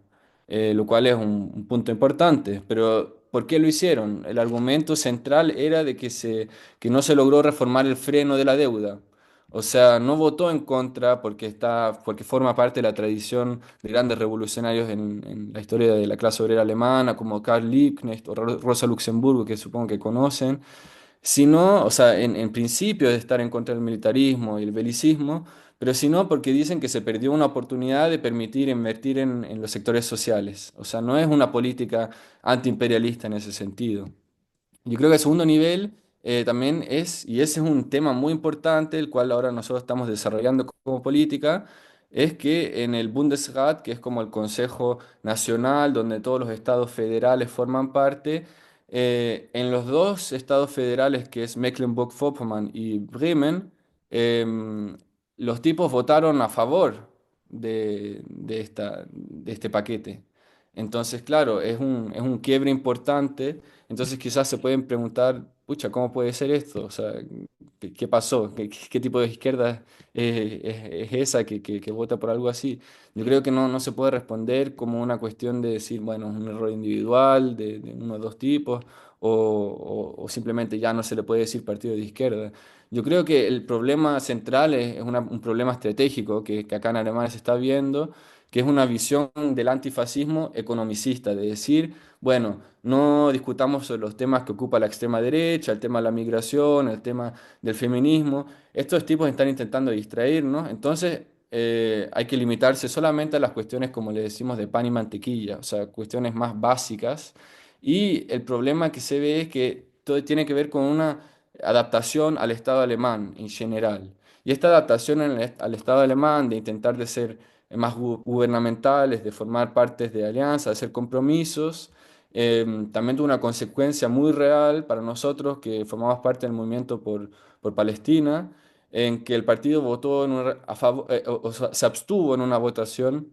[SPEAKER 4] lo cual es un punto importante. Pero ¿por qué lo hicieron? El argumento central era de que no se logró reformar el freno de la deuda. O sea, no votó en contra porque forma parte de la tradición de grandes revolucionarios en la historia de la clase obrera alemana, como Karl Liebknecht o Rosa Luxemburgo, que supongo que conocen, sino, o sea, en principio de estar en contra del militarismo y el belicismo, pero sino porque dicen que se perdió una oportunidad de permitir invertir en los sectores sociales. O sea, no es una política antiimperialista en ese sentido. Yo creo que el segundo nivel también y ese es un tema muy importante, el cual ahora nosotros estamos desarrollando como política, es que en el Bundesrat, que es como el Consejo Nacional, donde todos los estados federales forman parte, en los dos estados federales, que es Mecklenburg-Vorpommern y Bremen, em, los tipos votaron a favor de este paquete. Entonces, claro, es un quiebre importante. Entonces quizás se pueden preguntar, pucha, ¿cómo puede ser esto? O sea, ¿qué pasó? ¿Qué tipo de izquierda es esa que vota por algo así? Yo creo que no se puede responder como una cuestión de decir, bueno, es un error individual de uno o dos tipos, o simplemente ya no se le puede decir partido de izquierda. Yo creo que el problema central es un problema estratégico que acá en Alemania se está viendo, que es una visión del antifascismo economicista, de decir, bueno, no discutamos sobre los temas que ocupa la extrema derecha, el tema de la migración, el tema del feminismo. Estos tipos están intentando distraernos, entonces hay que limitarse solamente a las cuestiones, como le decimos, de pan y mantequilla, o sea, cuestiones más básicas. Y el problema que se ve es que todo tiene que ver con una adaptación al Estado alemán en general. Y esta adaptación al Estado alemán, de intentar de ser más gubernamentales, de formar partes de alianzas, de hacer compromisos, también tuvo una consecuencia muy real para nosotros que formamos parte del movimiento por Palestina, en que el partido votó a favor, o sea, se abstuvo en una votación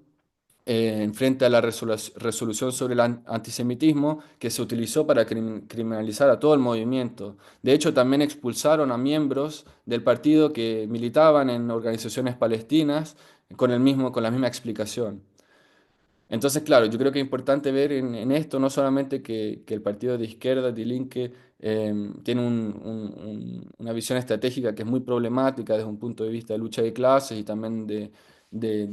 [SPEAKER 4] en frente a la resolución sobre el antisemitismo que se utilizó para criminalizar a todo el movimiento. De hecho, también expulsaron a miembros del partido que militaban en organizaciones palestinas con la misma explicación. Entonces, claro, yo creo que es importante ver en esto no solamente que el partido de izquierda, Die Linke, tiene una visión estratégica que es muy problemática desde un punto de vista de lucha de clases y también de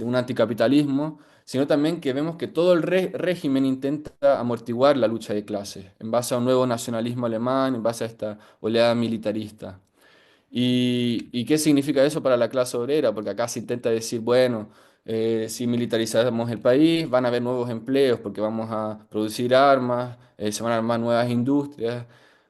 [SPEAKER 4] un anticapitalismo, sino también que vemos que todo el régimen intenta amortiguar la lucha de clases en base a un nuevo nacionalismo alemán, en base a esta oleada militarista. ¿Y qué significa eso para la clase obrera? Porque acá se intenta decir, bueno, si militarizamos el país, van a haber nuevos empleos porque vamos a producir armas, se van a armar nuevas industrias.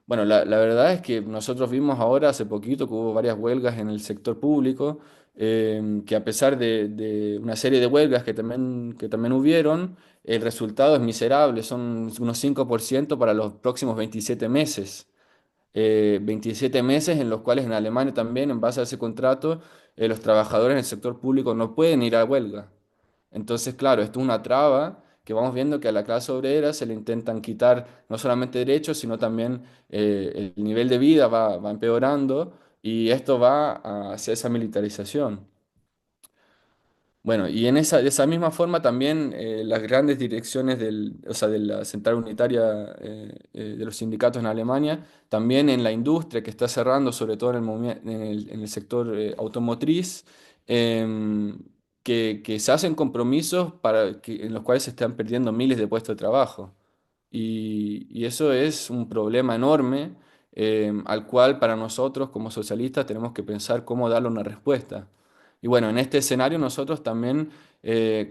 [SPEAKER 4] Bueno, la verdad es que nosotros vimos ahora hace poquito que hubo varias huelgas en el sector público, que a pesar de una serie de huelgas que también hubieron, el resultado es miserable, son unos 5% para los próximos 27 meses. 27 meses en los cuales en Alemania también, en base a ese contrato, los trabajadores en el sector público no pueden ir a huelga. Entonces, claro, esto es una traba que vamos viendo que a la clase obrera se le intentan quitar no solamente derechos, sino también el nivel de vida va empeorando y esto va hacia esa militarización. Bueno, y de esa misma forma también las grandes direcciones o sea, de la central unitaria de los sindicatos en Alemania, también en la industria que está cerrando, sobre todo en en el sector automotriz, em, que se hacen compromisos en los cuales se están perdiendo miles de puestos de trabajo. Y eso es un problema enorme al cual para nosotros como socialistas tenemos que pensar cómo darle una respuesta. Y bueno, en este escenario nosotros también,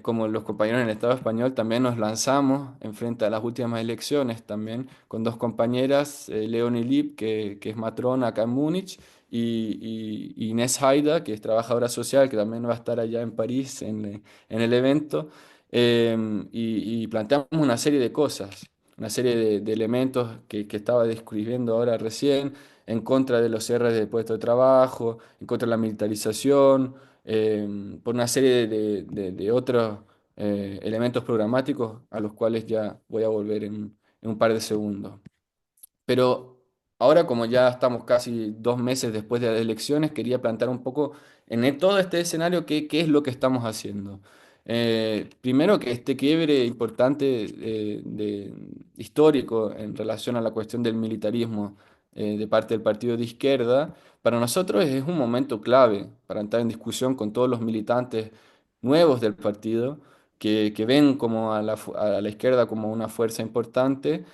[SPEAKER 4] como los compañeros en el Estado español, también nos lanzamos en frente a las últimas elecciones también con dos compañeras, Leonie Lieb, que es matrona acá en Múnich, y Inés Haida, que es trabajadora social, que también va a estar allá en París en el evento, y planteamos una serie de cosas, una serie de elementos que estaba describiendo ahora recién, en contra de los cierres de puestos de trabajo, en contra de la militarización, por una serie de otros elementos programáticos a los cuales ya voy a volver en un par de segundos. Pero ahora, como ya estamos casi 2 meses después de las elecciones, quería plantear un poco todo este escenario qué es lo que estamos haciendo. Primero que este quiebre importante histórico en relación a la cuestión del militarismo de parte del partido de izquierda, para nosotros es un momento clave para entrar en discusión con todos los militantes nuevos del partido que ven como a la izquierda como una fuerza importante.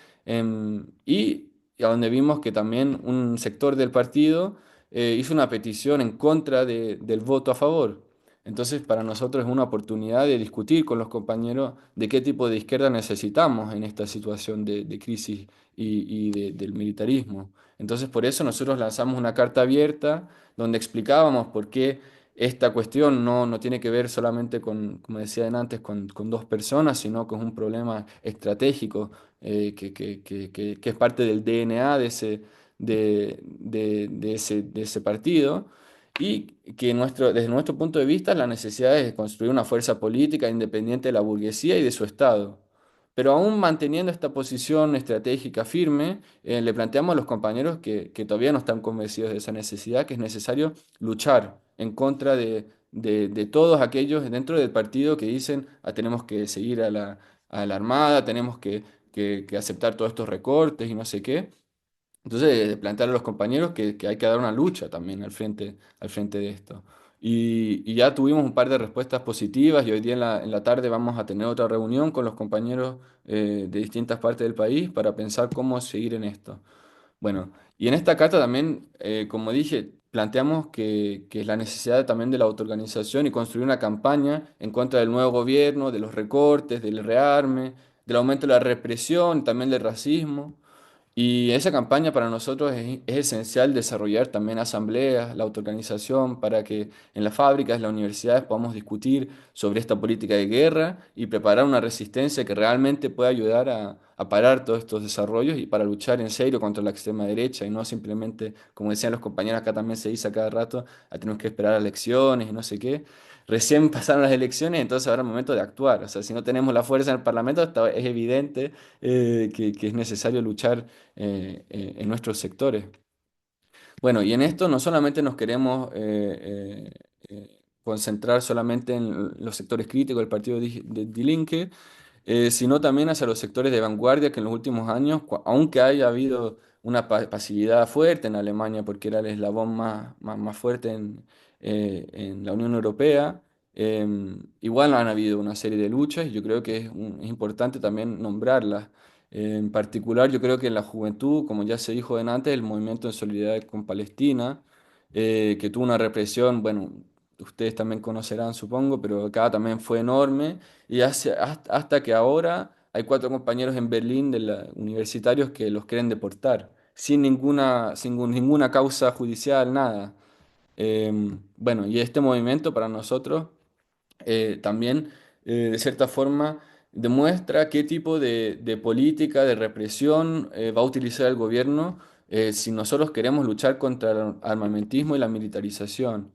[SPEAKER 4] Y a donde vimos que también un sector del partido hizo una petición en contra del voto a favor. Entonces, para nosotros es una oportunidad de discutir con los compañeros de qué tipo de izquierda necesitamos en esta situación de crisis del militarismo. Entonces, por eso nosotros lanzamos una carta abierta donde explicábamos por qué esta cuestión no tiene que ver solamente con, como decía antes, con dos personas, sino que es un problema estratégico que es parte del DNA de ese partido y que desde nuestro punto de vista la necesidad es construir una fuerza política independiente de la burguesía y de su Estado. Pero aún manteniendo esta posición estratégica firme, le planteamos a los compañeros que todavía no están convencidos de esa necesidad, que es necesario luchar en contra de todos aquellos dentro del partido que dicen, tenemos que seguir a la Armada, tenemos que aceptar todos estos recortes y no sé qué. Entonces, plantear a los compañeros que hay que dar una lucha también al frente de esto. Y ya tuvimos un par de respuestas positivas y hoy día en la tarde vamos a tener otra reunión con los compañeros de distintas partes del país para pensar cómo seguir en esto. Bueno, y en esta carta también, como dije, planteamos que es la necesidad también de la autoorganización y construir una campaña en contra del nuevo gobierno, de los recortes, del rearme, del aumento de la represión, también del racismo. Y esa campaña para nosotros es esencial desarrollar también asambleas, la autoorganización, para que en las fábricas, en las universidades podamos discutir sobre esta política de guerra y preparar una resistencia que realmente pueda ayudar a a parar todos estos desarrollos y para luchar en serio contra la extrema derecha y no simplemente, como decían los compañeros acá también se dice a cada rato, tenemos que esperar a elecciones y no sé qué. Recién pasaron las elecciones, entonces ahora es el momento de actuar. O sea, si no tenemos la fuerza en el Parlamento, es evidente que es necesario luchar en nuestros sectores. Bueno, y en esto no solamente nos queremos concentrar solamente en los sectores críticos del partido de Die Linke, sino también hacia los sectores de vanguardia que en los últimos años, aunque haya habido una pasividad fuerte en Alemania, porque era el eslabón más fuerte en la Unión Europea, igual han habido una serie de luchas y yo creo que es importante también nombrarlas. En particular, yo creo que en la juventud, como ya se dijo antes, el movimiento en solidaridad con Palestina, que tuvo una represión, bueno, ustedes también conocerán, supongo, pero acá también fue enorme y hasta que ahora hay cuatro compañeros en Berlín universitarios que los quieren deportar, sin ninguna causa judicial, nada. Bueno, y este movimiento para nosotros también, de cierta forma, demuestra qué tipo de política, de represión va a utilizar el gobierno si nosotros queremos luchar contra el armamentismo y la militarización.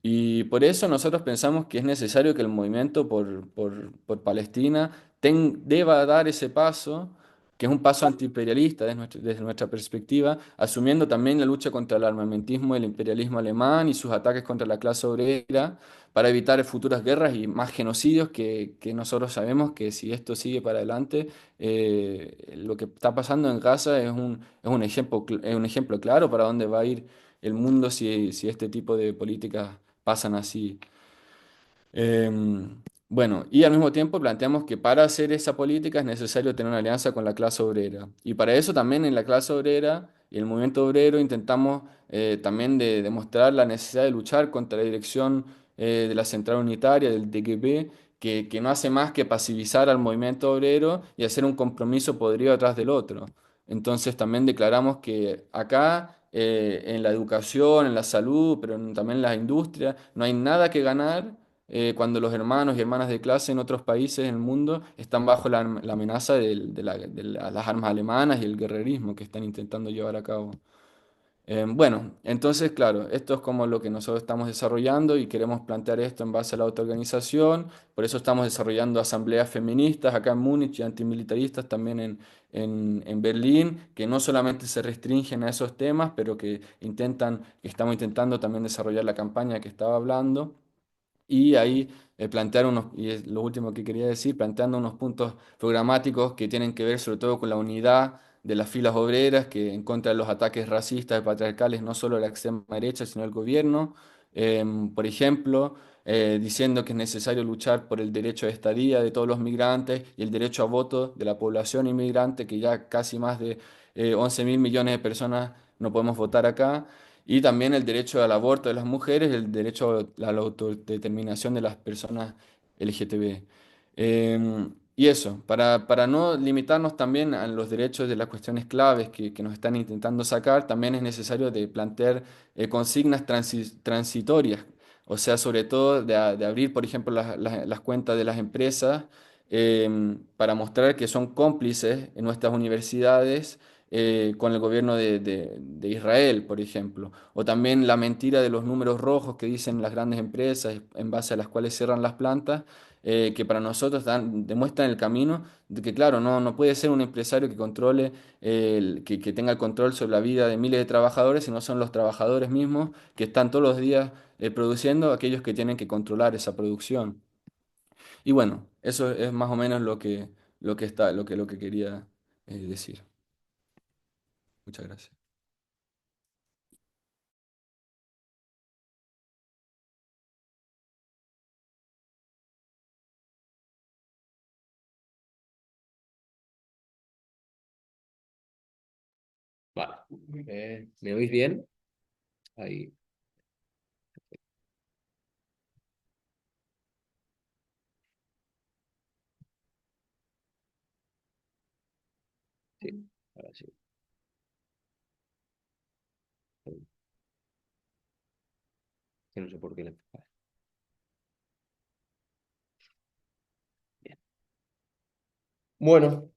[SPEAKER 4] Y por eso nosotros pensamos que es necesario que el movimiento por Palestina deba dar ese paso, que es un paso antiimperialista desde nuestra perspectiva, asumiendo también la lucha contra el armamentismo y el imperialismo alemán y sus ataques contra la clase obrera, para evitar futuras guerras y más genocidios que nosotros sabemos que si esto sigue para adelante, lo que está pasando en Gaza es un ejemplo claro para dónde va a ir el mundo si este tipo de políticas pasan así. Bueno, y al mismo tiempo planteamos que para hacer esa política es necesario tener una alianza con la clase obrera. Y para eso también en la clase obrera y el movimiento obrero intentamos también demostrar la necesidad de luchar contra la dirección de la central unitaria, del DGB, que no hace más que pasivizar al movimiento obrero y hacer un compromiso podrido atrás del otro. Entonces también declaramos que acá, en la educación, en la salud, pero también en la industria, no hay nada que ganar cuando los hermanos y hermanas de clase en otros países en el mundo están bajo la amenaza las armas alemanas y el guerrerismo que están intentando llevar a cabo. Bueno, entonces, claro, esto es como lo que nosotros estamos desarrollando y queremos plantear esto en base a la autoorganización. Por eso estamos desarrollando asambleas feministas acá en Múnich y antimilitaristas también en Berlín, que no solamente se restringen a esos temas, pero estamos intentando también desarrollar la campaña que estaba hablando. Y ahí y es lo último que quería decir, planteando unos puntos programáticos que tienen que ver sobre todo con la unidad de las filas obreras, que en contra de los ataques racistas y patriarcales, no solo de la extrema derecha, sino del gobierno. Por ejemplo, diciendo que es necesario luchar por el derecho de estadía de todos los migrantes y el derecho a voto de la población inmigrante, que ya casi más de 11 mil millones de personas no podemos votar acá. Y también el derecho al aborto de las mujeres, el derecho a la autodeterminación de las personas LGTB. Y eso, para no limitarnos también a los derechos de las cuestiones claves que nos están intentando sacar, también es necesario de plantear consignas transitorias, o sea, sobre todo de abrir, por ejemplo, las cuentas de las empresas para mostrar que son cómplices en nuestras universidades con el gobierno de Israel, por ejemplo. O también la mentira de los números rojos que dicen las grandes empresas en base a las cuales cierran las plantas, que para nosotros demuestran el camino de que, claro, no puede ser un empresario que controle, que tenga el control sobre la vida de miles de trabajadores, sino son los trabajadores mismos que están todos los días produciendo, aquellos que tienen que controlar esa producción. Y bueno, eso es más o menos lo que quería decir. Muchas gracias.
[SPEAKER 1] Vale. ¿Me oís bien? Ahí, sí. Ahora sí. Que no sé por qué. Vale, bien. Bueno,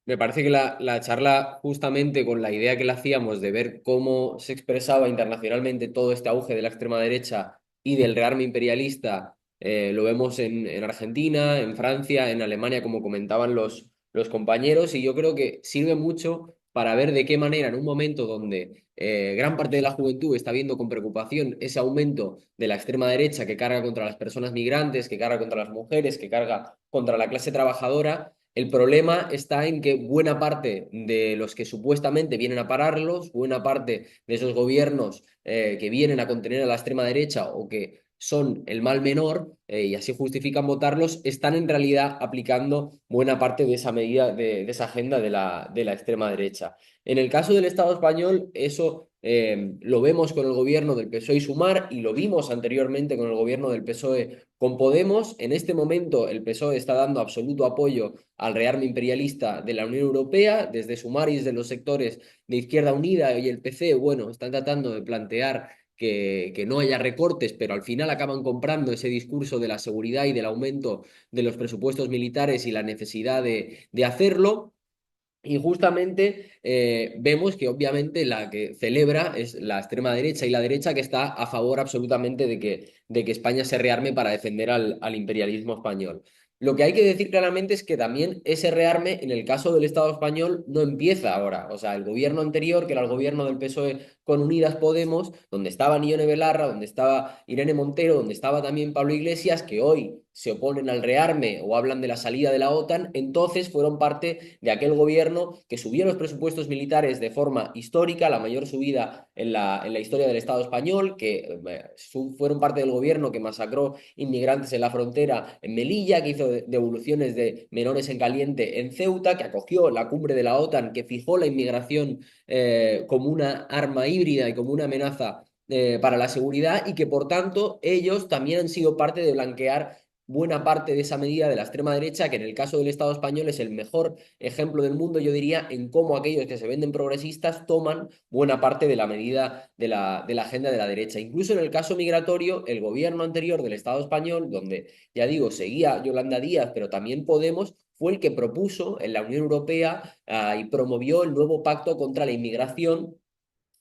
[SPEAKER 1] Me parece que la charla, justamente con la idea que le hacíamos de ver cómo se expresaba internacionalmente todo este auge de la extrema derecha y del rearme imperialista, lo vemos en Argentina, en Francia, en Alemania, como comentaban los compañeros, y yo creo que sirve mucho para ver de qué manera en un momento donde gran parte de la juventud está viendo con preocupación ese aumento de la extrema derecha que carga contra las personas migrantes, que carga contra las mujeres, que carga contra la clase trabajadora. El problema está en que buena parte de los que supuestamente vienen a pararlos, buena parte de esos gobiernos que vienen a contener a la extrema derecha o que son el mal menor y así justifican votarlos, están en realidad aplicando buena parte de esa medida, de esa agenda de la extrema derecha. En el caso del Estado español, eso lo vemos con el gobierno del PSOE y Sumar y lo vimos anteriormente con el gobierno del PSOE con Podemos. En este momento el PSOE está dando absoluto apoyo al rearme imperialista de la Unión Europea, desde Sumar y desde los sectores de Izquierda Unida y el PC, bueno, están tratando de plantear que no haya recortes, pero al final acaban comprando ese discurso de la seguridad y del aumento de los presupuestos militares y la necesidad de hacerlo. Y justamente vemos que obviamente la que celebra es la extrema derecha y la derecha que está a favor absolutamente de que España se rearme para defender al imperialismo español. Lo que hay que decir claramente es que también ese rearme en el caso del Estado español no empieza ahora. O sea, el gobierno anterior, que era el gobierno del PSOE con Unidas Podemos, donde estaba Ione Belarra, donde estaba Irene Montero, donde estaba también Pablo Iglesias, que hoy se oponen al rearme o hablan de la salida de la OTAN, entonces fueron parte de aquel gobierno que subió los presupuestos militares de forma histórica, la mayor subida en la historia del Estado español, que fueron parte del gobierno que masacró inmigrantes en la frontera en Melilla, que hizo devoluciones de menores en caliente en Ceuta, que acogió la cumbre de la OTAN, que fijó la inmigración como una arma híbrida y como una amenaza para la seguridad y que por tanto ellos también han sido parte de blanquear buena parte de esa medida de la extrema derecha, que en el caso del Estado español es el mejor ejemplo del mundo, yo diría, en cómo aquellos que se venden progresistas toman buena parte de la medida de la agenda de la derecha. Incluso en el caso migratorio, el gobierno anterior del Estado español, donde, ya digo, seguía Yolanda Díaz, pero también Podemos, fue el que propuso en la Unión Europea y promovió el nuevo pacto contra la inmigración,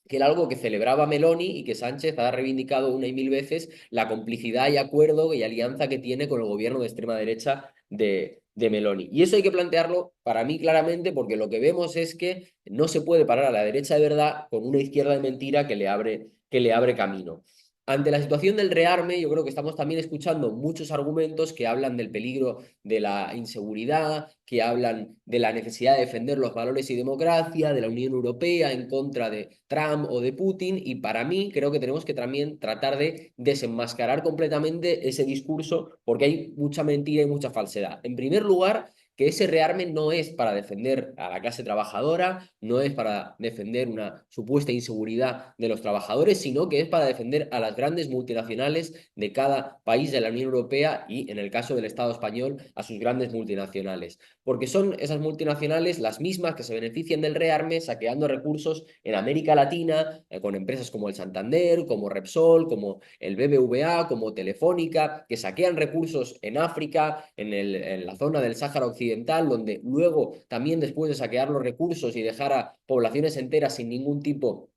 [SPEAKER 1] que era algo que celebraba Meloni y que Sánchez ha reivindicado una y mil veces la complicidad y acuerdo y alianza que tiene con el gobierno de extrema derecha de Meloni. Y eso hay que plantearlo para mí claramente porque lo que vemos es que no se puede parar a la derecha de verdad con una izquierda de mentira que le abre camino. Ante la situación del rearme, yo creo que estamos también escuchando muchos argumentos que hablan del peligro de la inseguridad, que hablan de la necesidad de defender los valores y democracia, de la Unión Europea en contra de Trump o de Putin, y para mí creo que tenemos que también tratar de desenmascarar completamente ese discurso porque hay mucha mentira y mucha falsedad. En primer lugar, que ese rearme no es para defender a la clase trabajadora, no es para defender una supuesta inseguridad de los trabajadores, sino que es para defender a las grandes multinacionales de cada país de la Unión Europea y, en el caso del Estado español, a sus grandes multinacionales. Porque son esas multinacionales las mismas que se benefician del rearme saqueando recursos en América Latina, con empresas como el Santander, como Repsol, como el BBVA, como Telefónica, que saquean recursos en África, en la zona del Sáhara Occidental, donde luego también después de saquear los recursos y dejar a poblaciones enteras sin ningún tipo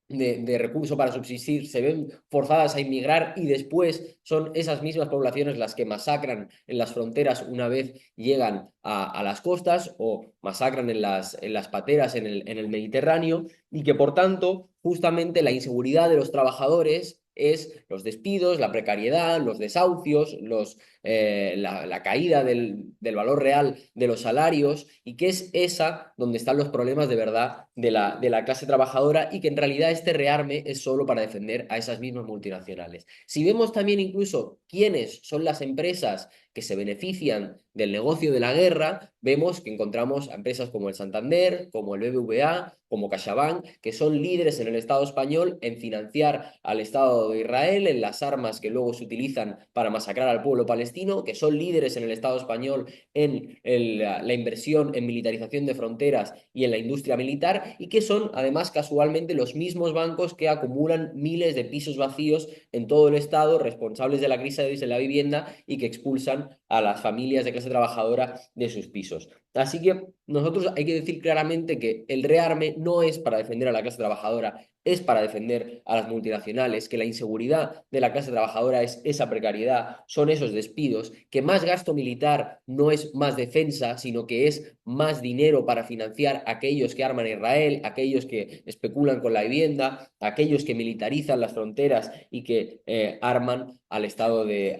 [SPEAKER 1] de recurso para subsistir, se ven forzadas a inmigrar y después son esas mismas poblaciones las que masacran en las fronteras una vez llegan a las costas o masacran en las pateras en el Mediterráneo y que por tanto justamente la inseguridad de los trabajadores es los despidos, la precariedad, los desahucios, la caída del valor real de los salarios y que es esa donde están los problemas de verdad de la clase trabajadora y que en realidad este rearme es solo para defender a esas mismas multinacionales. Si vemos también incluso quiénes son las empresas que se benefician del negocio de la guerra, vemos que encontramos a empresas como el Santander, como el BBVA, como CaixaBank, que son líderes en el Estado español en financiar al Estado de Israel, en las armas que luego se utilizan para masacrar al pueblo palestino, que son líderes en el Estado español en la inversión en militarización de fronteras y en la industria militar, y que son además casualmente los mismos bancos que acumulan miles de pisos vacíos en todo el Estado, responsables de la crisis de la vivienda y que expulsan echan a las familias de clase trabajadora de sus pisos. Así que nosotros hay que decir claramente que el rearme no es para defender a la clase trabajadora, es para defender a las multinacionales, que la inseguridad de la clase trabajadora es esa precariedad, son esos despidos, que más gasto militar no es más defensa, sino que es más dinero para financiar a aquellos que arman a Israel, aquellos que especulan con la vivienda, aquellos que militarizan las fronteras y que arman al Estado de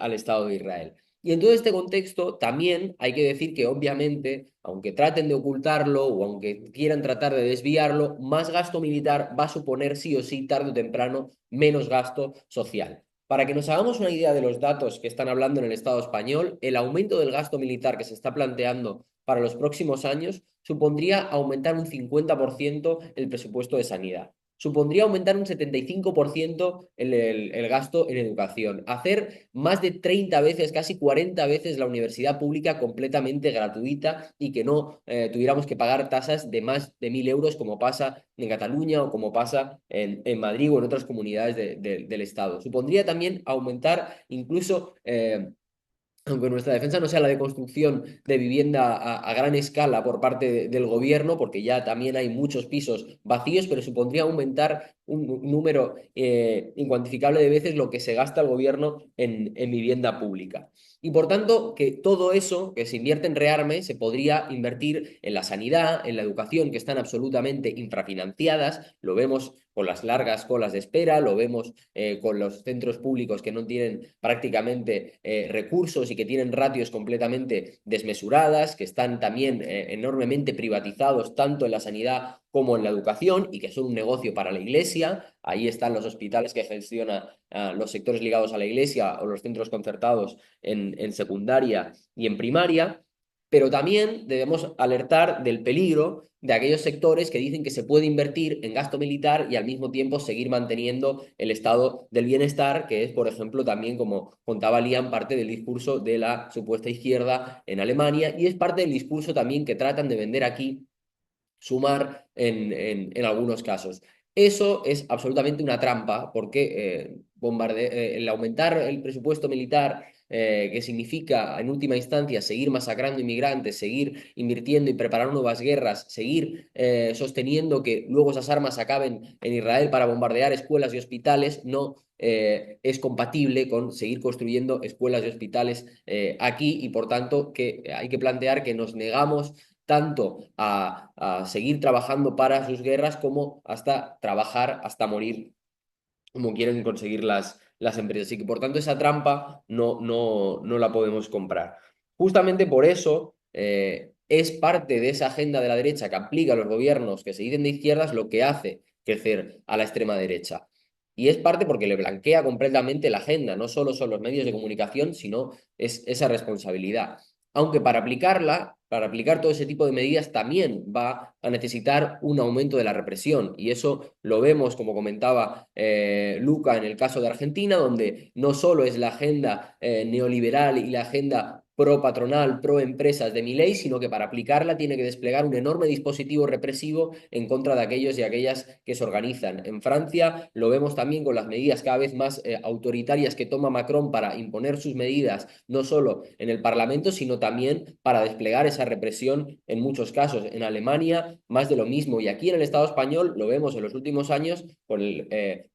[SPEAKER 1] Israel. Y en todo este contexto también hay que decir que obviamente, aunque traten de ocultarlo o aunque quieran tratar de desviarlo, más gasto militar va a suponer sí o sí, tarde o temprano, menos gasto social. Para que nos hagamos una idea de los datos que están hablando en el Estado español, el aumento del gasto militar que se está planteando para los próximos años supondría aumentar un 50% el presupuesto de sanidad. Supondría aumentar un 75% el gasto en educación, hacer más de 30 veces, casi 40 veces la universidad pública completamente gratuita y que no tuviéramos que pagar tasas de más de 1.000 euros como pasa en Cataluña o como pasa en Madrid o en otras comunidades del Estado. Supondría también aumentar incluso aunque nuestra defensa no sea la de construcción de vivienda a gran escala por parte del gobierno, porque ya también hay muchos pisos vacíos, pero supondría aumentar un número incuantificable de veces lo que se gasta el gobierno en vivienda pública. Y por tanto, que todo eso que se invierte en rearme se podría invertir en la sanidad, en la educación, que están absolutamente infrafinanciadas, lo vemos con las largas colas de espera, lo vemos con los centros públicos que no tienen prácticamente recursos y que tienen ratios completamente desmesuradas, que están también enormemente privatizados tanto en la sanidad como en la educación y que son un negocio para la Iglesia. Ahí están los hospitales que gestiona los sectores ligados a la Iglesia o los centros concertados en secundaria y en primaria. Pero también debemos alertar del peligro de aquellos sectores que dicen que se puede invertir en gasto militar y al mismo tiempo seguir manteniendo el estado del bienestar, que es, por ejemplo, también, como contaba Liam, parte del discurso de la supuesta izquierda en Alemania y es parte del discurso también que tratan de vender aquí Sumar en algunos casos. Eso es absolutamente una trampa porque el aumentar el presupuesto militar, que significa en última instancia seguir masacrando inmigrantes, seguir invirtiendo y preparar nuevas guerras, seguir sosteniendo que luego esas armas acaben en Israel para bombardear escuelas y hospitales, no es compatible con seguir construyendo escuelas y hospitales aquí y por tanto que hay que plantear que nos negamos tanto a seguir trabajando para sus guerras como hasta trabajar hasta morir como quieren conseguir las empresas. Así que por tanto esa trampa no la podemos comprar. Justamente por eso es parte de esa agenda de la derecha que aplica a los gobiernos que se dicen de izquierdas lo que hace crecer a la extrema derecha. Y es parte porque le blanquea completamente la agenda, no solo son los medios de comunicación, sino es esa responsabilidad. Aunque para aplicar todo ese tipo de medidas también va a necesitar un aumento de la represión. Y eso lo vemos, como comentaba Luca, en el caso de Argentina, donde no solo es la agenda neoliberal y la agenda pro patronal, pro empresas de Milei, sino que para aplicarla tiene que desplegar un enorme dispositivo represivo en contra de aquellos y aquellas que se organizan. En Francia lo vemos también con las medidas cada vez más autoritarias que toma Macron para imponer sus medidas, no solo en el Parlamento, sino también para desplegar esa represión en muchos casos. En Alemania, más de lo mismo. Y aquí en el Estado español lo vemos en los últimos años, con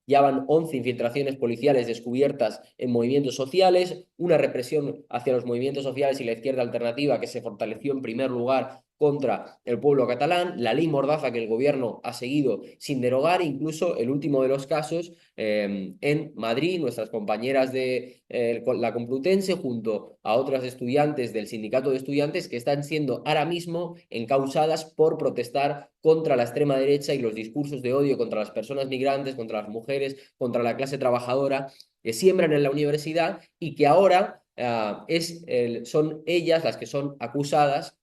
[SPEAKER 1] ya van 11 infiltraciones policiales descubiertas en movimientos sociales, una represión hacia los movimientos sociales y la izquierda alternativa que se fortaleció en primer lugar contra el pueblo catalán, la ley Mordaza que el gobierno ha seguido sin derogar, incluso el último de los casos en Madrid, nuestras compañeras de la Complutense junto a otras estudiantes del sindicato de estudiantes que están siendo ahora mismo encausadas por protestar contra la extrema derecha y los discursos de odio contra las personas migrantes, contra las mujeres, contra la clase trabajadora que siembran en la universidad y que ahora son ellas las que son acusadas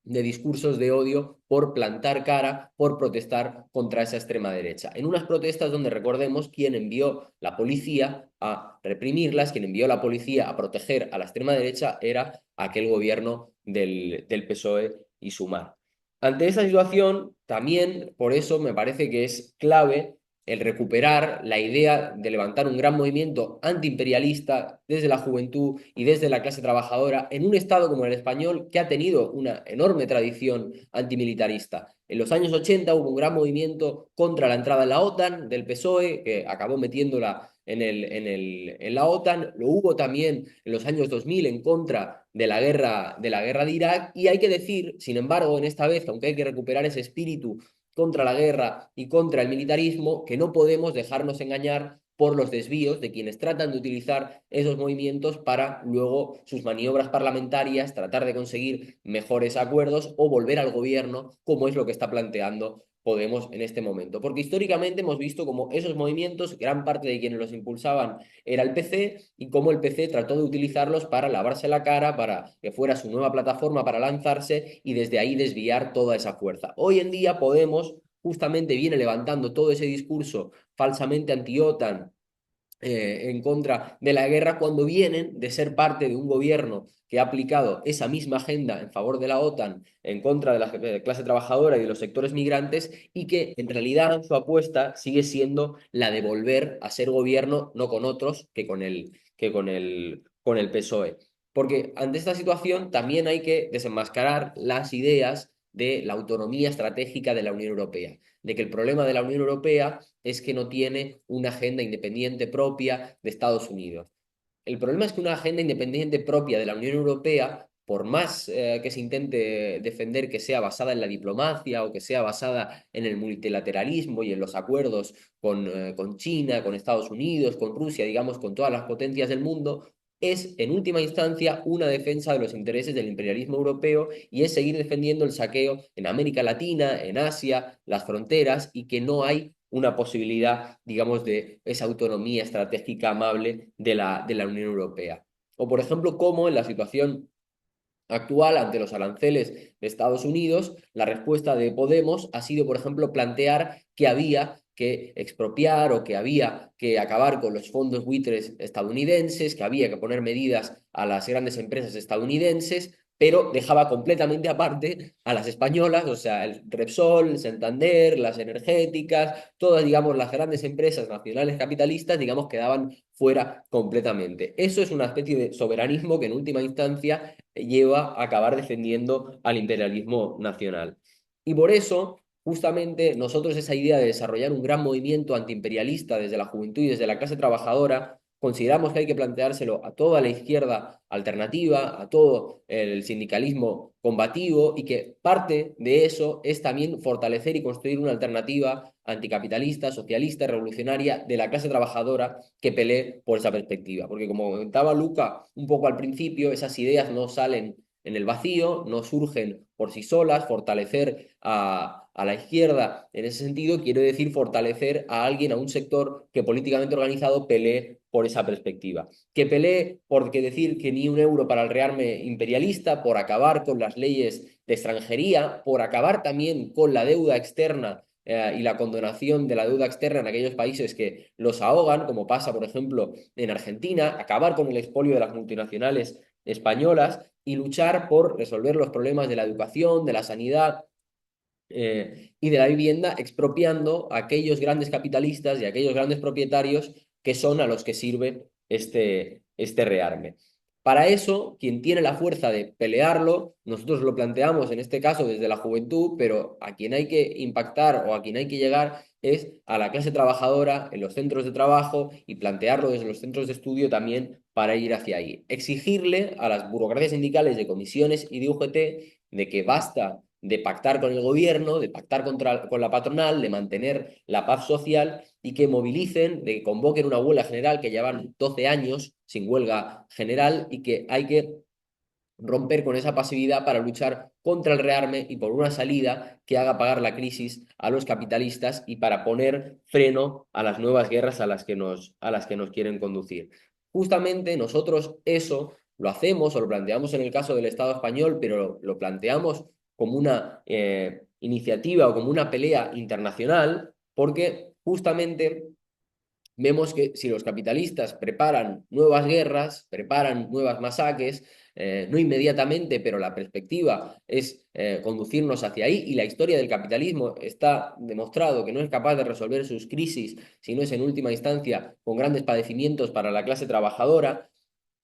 [SPEAKER 1] de discursos de odio por plantar cara, por protestar contra esa extrema derecha. En unas protestas donde recordemos quién envió la policía a reprimirlas, quien envió la policía a proteger a la extrema derecha era aquel gobierno del PSOE y Sumar. Ante esta situación, también por eso me parece que es clave el recuperar la idea de levantar un gran movimiento antiimperialista desde la juventud y desde la clase trabajadora en un Estado como el español que ha tenido una enorme tradición antimilitarista. En los años 80 hubo un gran movimiento contra la entrada en la OTAN del PSOE, que acabó metiéndola en la OTAN. Lo hubo también en los años 2000 en contra de la guerra de Irak. Y hay que decir, sin embargo, en esta vez, aunque hay que recuperar ese espíritu contra la guerra y contra el militarismo, que no podemos dejarnos engañar por los desvíos de quienes tratan de utilizar esos movimientos para luego sus maniobras parlamentarias, tratar de conseguir mejores acuerdos o volver al gobierno, como es lo que está planteando Podemos en este momento. Porque históricamente hemos visto como esos movimientos, gran parte de quienes los impulsaban era el PC, y cómo el PC trató de utilizarlos para lavarse la cara, para que fuera su nueva plataforma para lanzarse y desde ahí desviar toda esa fuerza. Hoy en día Podemos justamente viene levantando todo ese discurso falsamente anti-OTAN, en contra de la guerra, cuando vienen de ser parte de un gobierno que ha aplicado esa misma agenda en favor de la OTAN, en contra de la clase trabajadora y de los sectores migrantes, y que en realidad su apuesta sigue siendo la de volver a ser gobierno, no con otros, con el PSOE. Porque ante esta situación también hay que desenmascarar las ideas de la autonomía estratégica de la Unión Europea, de que el problema de la Unión Europea es que no tiene una agenda independiente propia de Estados Unidos. El problema es que una agenda independiente propia de la Unión Europea, por más que se intente defender que sea basada en la diplomacia o que sea basada en el multilateralismo y en los acuerdos con China, con Estados Unidos, con Rusia, digamos, con todas las potencias del mundo, es en última instancia una defensa de los intereses del imperialismo europeo, y es seguir defendiendo el saqueo en América Latina, en Asia, las fronteras, y que no hay una posibilidad, digamos, de esa autonomía estratégica amable de la Unión Europea. O, por ejemplo, cómo en la situación actual ante los aranceles de Estados Unidos, la respuesta de Podemos ha sido, por ejemplo, plantear que había que expropiar o que había que acabar con los fondos buitres estadounidenses, que había que poner medidas a las grandes empresas estadounidenses, pero dejaba completamente aparte a las españolas, o sea, el Repsol, el Santander, las energéticas, todas, digamos, las grandes empresas nacionales capitalistas, digamos, quedaban fuera completamente. Eso es una especie de soberanismo que en última instancia lleva a acabar defendiendo al imperialismo nacional. Y por eso, justamente, nosotros esa idea de desarrollar un gran movimiento antiimperialista desde la juventud y desde la clase trabajadora, consideramos que hay que planteárselo a toda la izquierda alternativa, a todo el sindicalismo combativo, y que parte de eso es también fortalecer y construir una alternativa anticapitalista, socialista, revolucionaria de la clase trabajadora que pelee por esa perspectiva. Porque como comentaba Luca un poco al principio, esas ideas no salen en el vacío, no surgen por sí solas. Fortalecer a la izquierda en ese sentido quiere decir fortalecer a alguien, a un sector que políticamente organizado pelee por esa perspectiva. Que pelee porque decir que ni un euro para el rearme imperialista, por acabar con las leyes de extranjería, por acabar también con la deuda externa y la condonación de la deuda externa en aquellos países que los ahogan, como pasa, por ejemplo, en Argentina, acabar con el expolio de las multinacionales españolas y luchar por resolver los problemas de la educación, de la sanidad y de la vivienda, expropiando a aquellos grandes capitalistas y a aquellos grandes propietarios que son a los que sirve este rearme. Para eso, quien tiene la fuerza de pelearlo, nosotros lo planteamos en este caso desde la juventud, pero a quien hay que impactar o a quien hay que llegar es a la clase trabajadora en los centros de trabajo, y plantearlo desde los centros de estudio también para ir hacia ahí. Exigirle a las burocracias sindicales de comisiones y de UGT de que basta de pactar con el gobierno, de pactar con la patronal, de mantener la paz social, y que movilicen, de que convoquen una huelga general, que llevan 12 años sin huelga general, y que hay que romper con esa pasividad para luchar contra el rearme y por una salida que haga pagar la crisis a los capitalistas, y para poner freno a las nuevas guerras a las que nos quieren conducir. Justamente nosotros eso lo hacemos o lo planteamos en el caso del Estado español, pero lo planteamos como una iniciativa o como una pelea internacional, porque justamente vemos que si los capitalistas preparan nuevas guerras, preparan nuevas masacres, no inmediatamente, pero la perspectiva es conducirnos hacia ahí, y la historia del capitalismo está demostrado que no es capaz de resolver sus crisis, si no es en última instancia con grandes padecimientos para la clase trabajadora.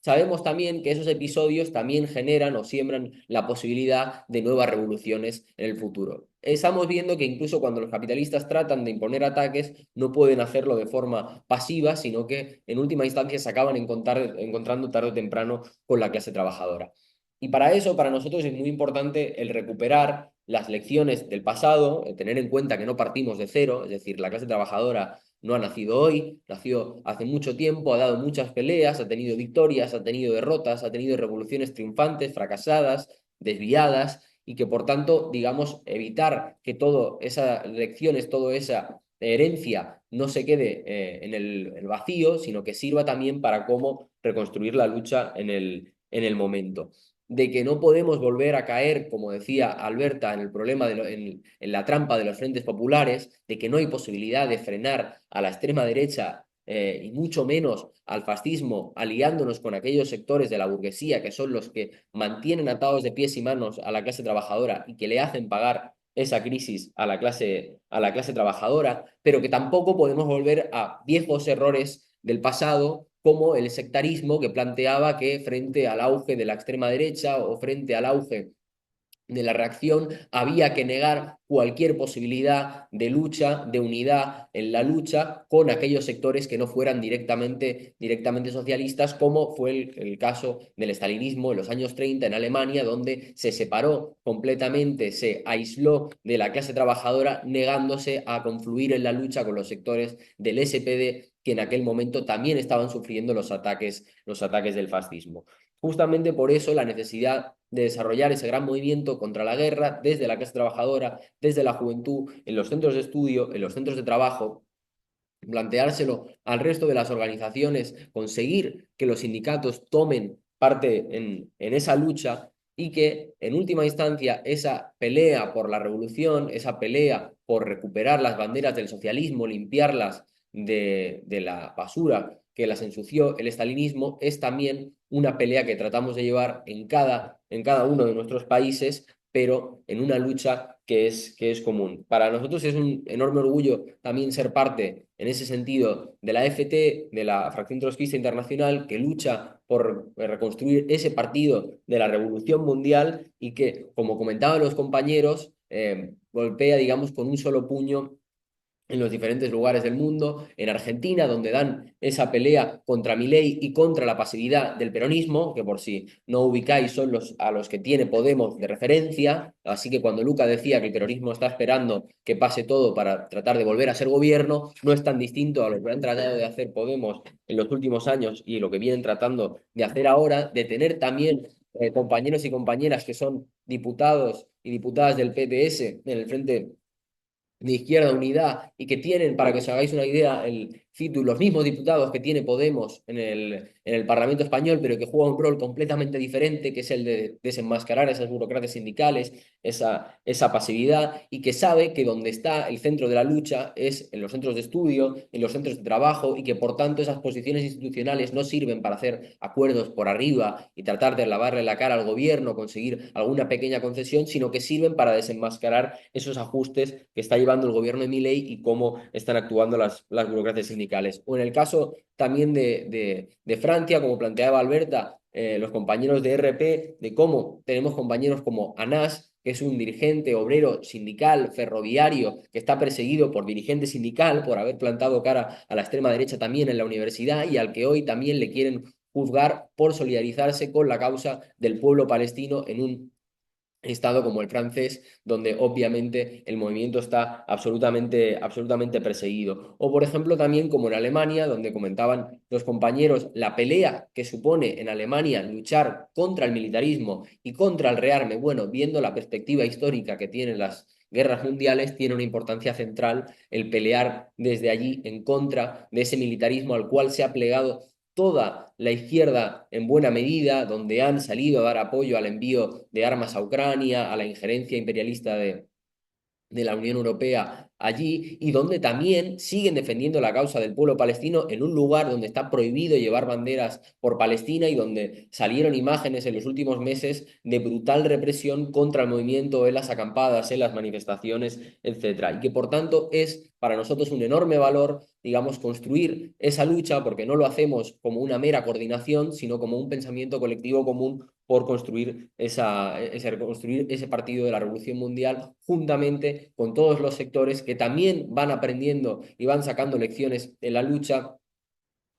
[SPEAKER 1] Sabemos también que esos episodios también generan o siembran la posibilidad de nuevas revoluciones en el futuro. Estamos viendo que incluso cuando los capitalistas tratan de imponer ataques, no pueden hacerlo de forma pasiva, sino que en última instancia se acaban encontrando tarde o temprano con la clase trabajadora. Y para eso, para nosotros es muy importante el recuperar las lecciones del pasado, el tener en cuenta que no partimos de cero, es decir, la clase trabajadora no ha nacido hoy, nació hace mucho tiempo, ha dado muchas peleas, ha tenido victorias, ha tenido derrotas, ha tenido revoluciones triunfantes, fracasadas, desviadas, y que por tanto, digamos, evitar que todas esas lecciones, toda esa herencia no se quede en el vacío, sino que sirva también para cómo reconstruir la lucha en el momento. De que no podemos volver a caer, como decía Alberta, en el problema en la trampa de los frentes populares, de que no hay posibilidad de frenar a la extrema derecha y mucho menos al fascismo, aliándonos con aquellos sectores de la burguesía que son los que mantienen atados de pies y manos a la clase trabajadora y que le hacen pagar esa crisis a la clase trabajadora, pero que tampoco podemos volver a viejos errores del pasado, como el sectarismo que planteaba que frente al auge de la extrema derecha o frente al auge de la reacción había que negar cualquier posibilidad de lucha, de unidad en la lucha con aquellos sectores que no fueran directamente socialistas, como fue el caso del estalinismo en los años 30 en Alemania, donde se separó completamente, se aisló de la clase trabajadora, negándose a confluir en la lucha con los sectores del SPD, que en aquel momento también estaban sufriendo los ataques del fascismo. Justamente por eso la necesidad de desarrollar ese gran movimiento contra la guerra desde la clase trabajadora, desde la juventud, en los centros de estudio, en los centros de trabajo, planteárselo al resto de las organizaciones, conseguir que los sindicatos tomen parte en esa lucha, y que en última instancia esa pelea por la revolución, esa pelea por recuperar las banderas del socialismo, limpiarlas de la basura que las ensució el estalinismo, es también una pelea que tratamos de llevar en cada uno de nuestros países, pero en una lucha que es común. Para nosotros es un enorme orgullo también ser parte, en ese sentido, de la FT, de la Fracción Trotskista Internacional, que lucha por reconstruir ese partido de la Revolución Mundial, y que, como comentaban los compañeros, golpea, digamos, con un solo puño en los diferentes lugares del mundo, en Argentina, donde dan esa pelea contra Milei y contra la pasividad del peronismo, que por si no ubicáis son a los que tiene Podemos de referencia, así que cuando Luca decía que el peronismo está esperando que pase todo para tratar de volver a ser gobierno, no es tan distinto a lo que han tratado de hacer Podemos en los últimos años y lo que vienen tratando de hacer ahora, de tener también compañeros y compañeras que son diputados y diputadas del PDS en el Frente de Izquierda Unidad, y que tienen, para que os hagáis una idea, los mismos diputados que tiene Podemos en el Parlamento español, pero que juega un rol completamente diferente, que es el de desenmascarar esas burocracias sindicales, esa pasividad, y que sabe que donde está el centro de la lucha es en los centros de estudio, en los centros de trabajo, y que por tanto esas posiciones institucionales no sirven para hacer acuerdos por arriba y tratar de lavarle la cara al gobierno, conseguir alguna pequeña concesión, sino que sirven para desenmascarar esos ajustes que está llevando el gobierno de Milei y cómo están actuando las burocracias sindicales. O en el caso también de Francia, como planteaba Alberta, los compañeros de RP, de cómo tenemos compañeros como Anas, que es un dirigente obrero sindical ferroviario que está perseguido por dirigente sindical por haber plantado cara a la extrema derecha también en la universidad, y al que hoy también le quieren juzgar por solidarizarse con la causa del pueblo palestino en un estado como el francés, donde obviamente el movimiento está absolutamente perseguido. O por ejemplo también como en Alemania, donde comentaban los compañeros la pelea que supone en Alemania luchar contra el militarismo y contra el rearme. Bueno, viendo la perspectiva histórica que tienen las guerras mundiales, tiene una importancia central el pelear desde allí en contra de ese militarismo al cual se ha plegado toda la izquierda en buena medida, donde han salido a dar apoyo al envío de armas a Ucrania, a la injerencia imperialista de la Unión Europea allí y donde también siguen defendiendo la causa del pueblo palestino en un lugar donde está prohibido llevar banderas por Palestina y donde salieron imágenes en los últimos meses de brutal represión contra el movimiento en las acampadas, en las manifestaciones, etcétera. Y que por tanto es para nosotros un enorme valor, digamos, construir esa lucha, porque no lo hacemos como una mera coordinación, sino como un pensamiento colectivo común por construir construir ese partido de la Revolución Mundial juntamente con todos los sectores que también van aprendiendo y van sacando lecciones en la lucha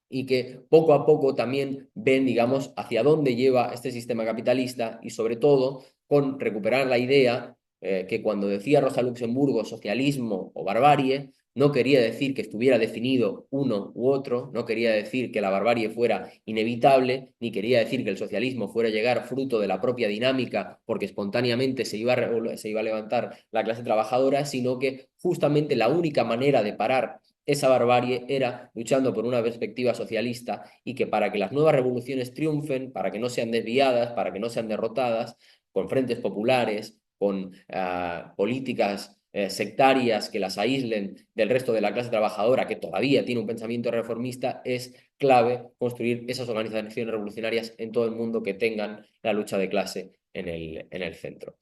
[SPEAKER 1] y que poco a poco también ven, digamos, hacia dónde lleva este sistema capitalista y sobre todo con recuperar la idea que cuando decía Rosa Luxemburgo socialismo o barbarie, no quería decir que estuviera definido uno u otro, no quería decir que la barbarie fuera inevitable, ni quería decir que el socialismo fuera a llegar fruto de la propia dinámica porque espontáneamente se iba a levantar la clase trabajadora, sino que justamente la única manera de parar esa barbarie era luchando por una perspectiva socialista y que para que las nuevas revoluciones triunfen, para que no sean desviadas, para que no sean derrotadas, con frentes populares, con políticas sectarias que las aíslen del resto de la clase trabajadora, que todavía tiene un pensamiento reformista, es clave construir esas organizaciones revolucionarias en todo el mundo que tengan la lucha de clase en el centro.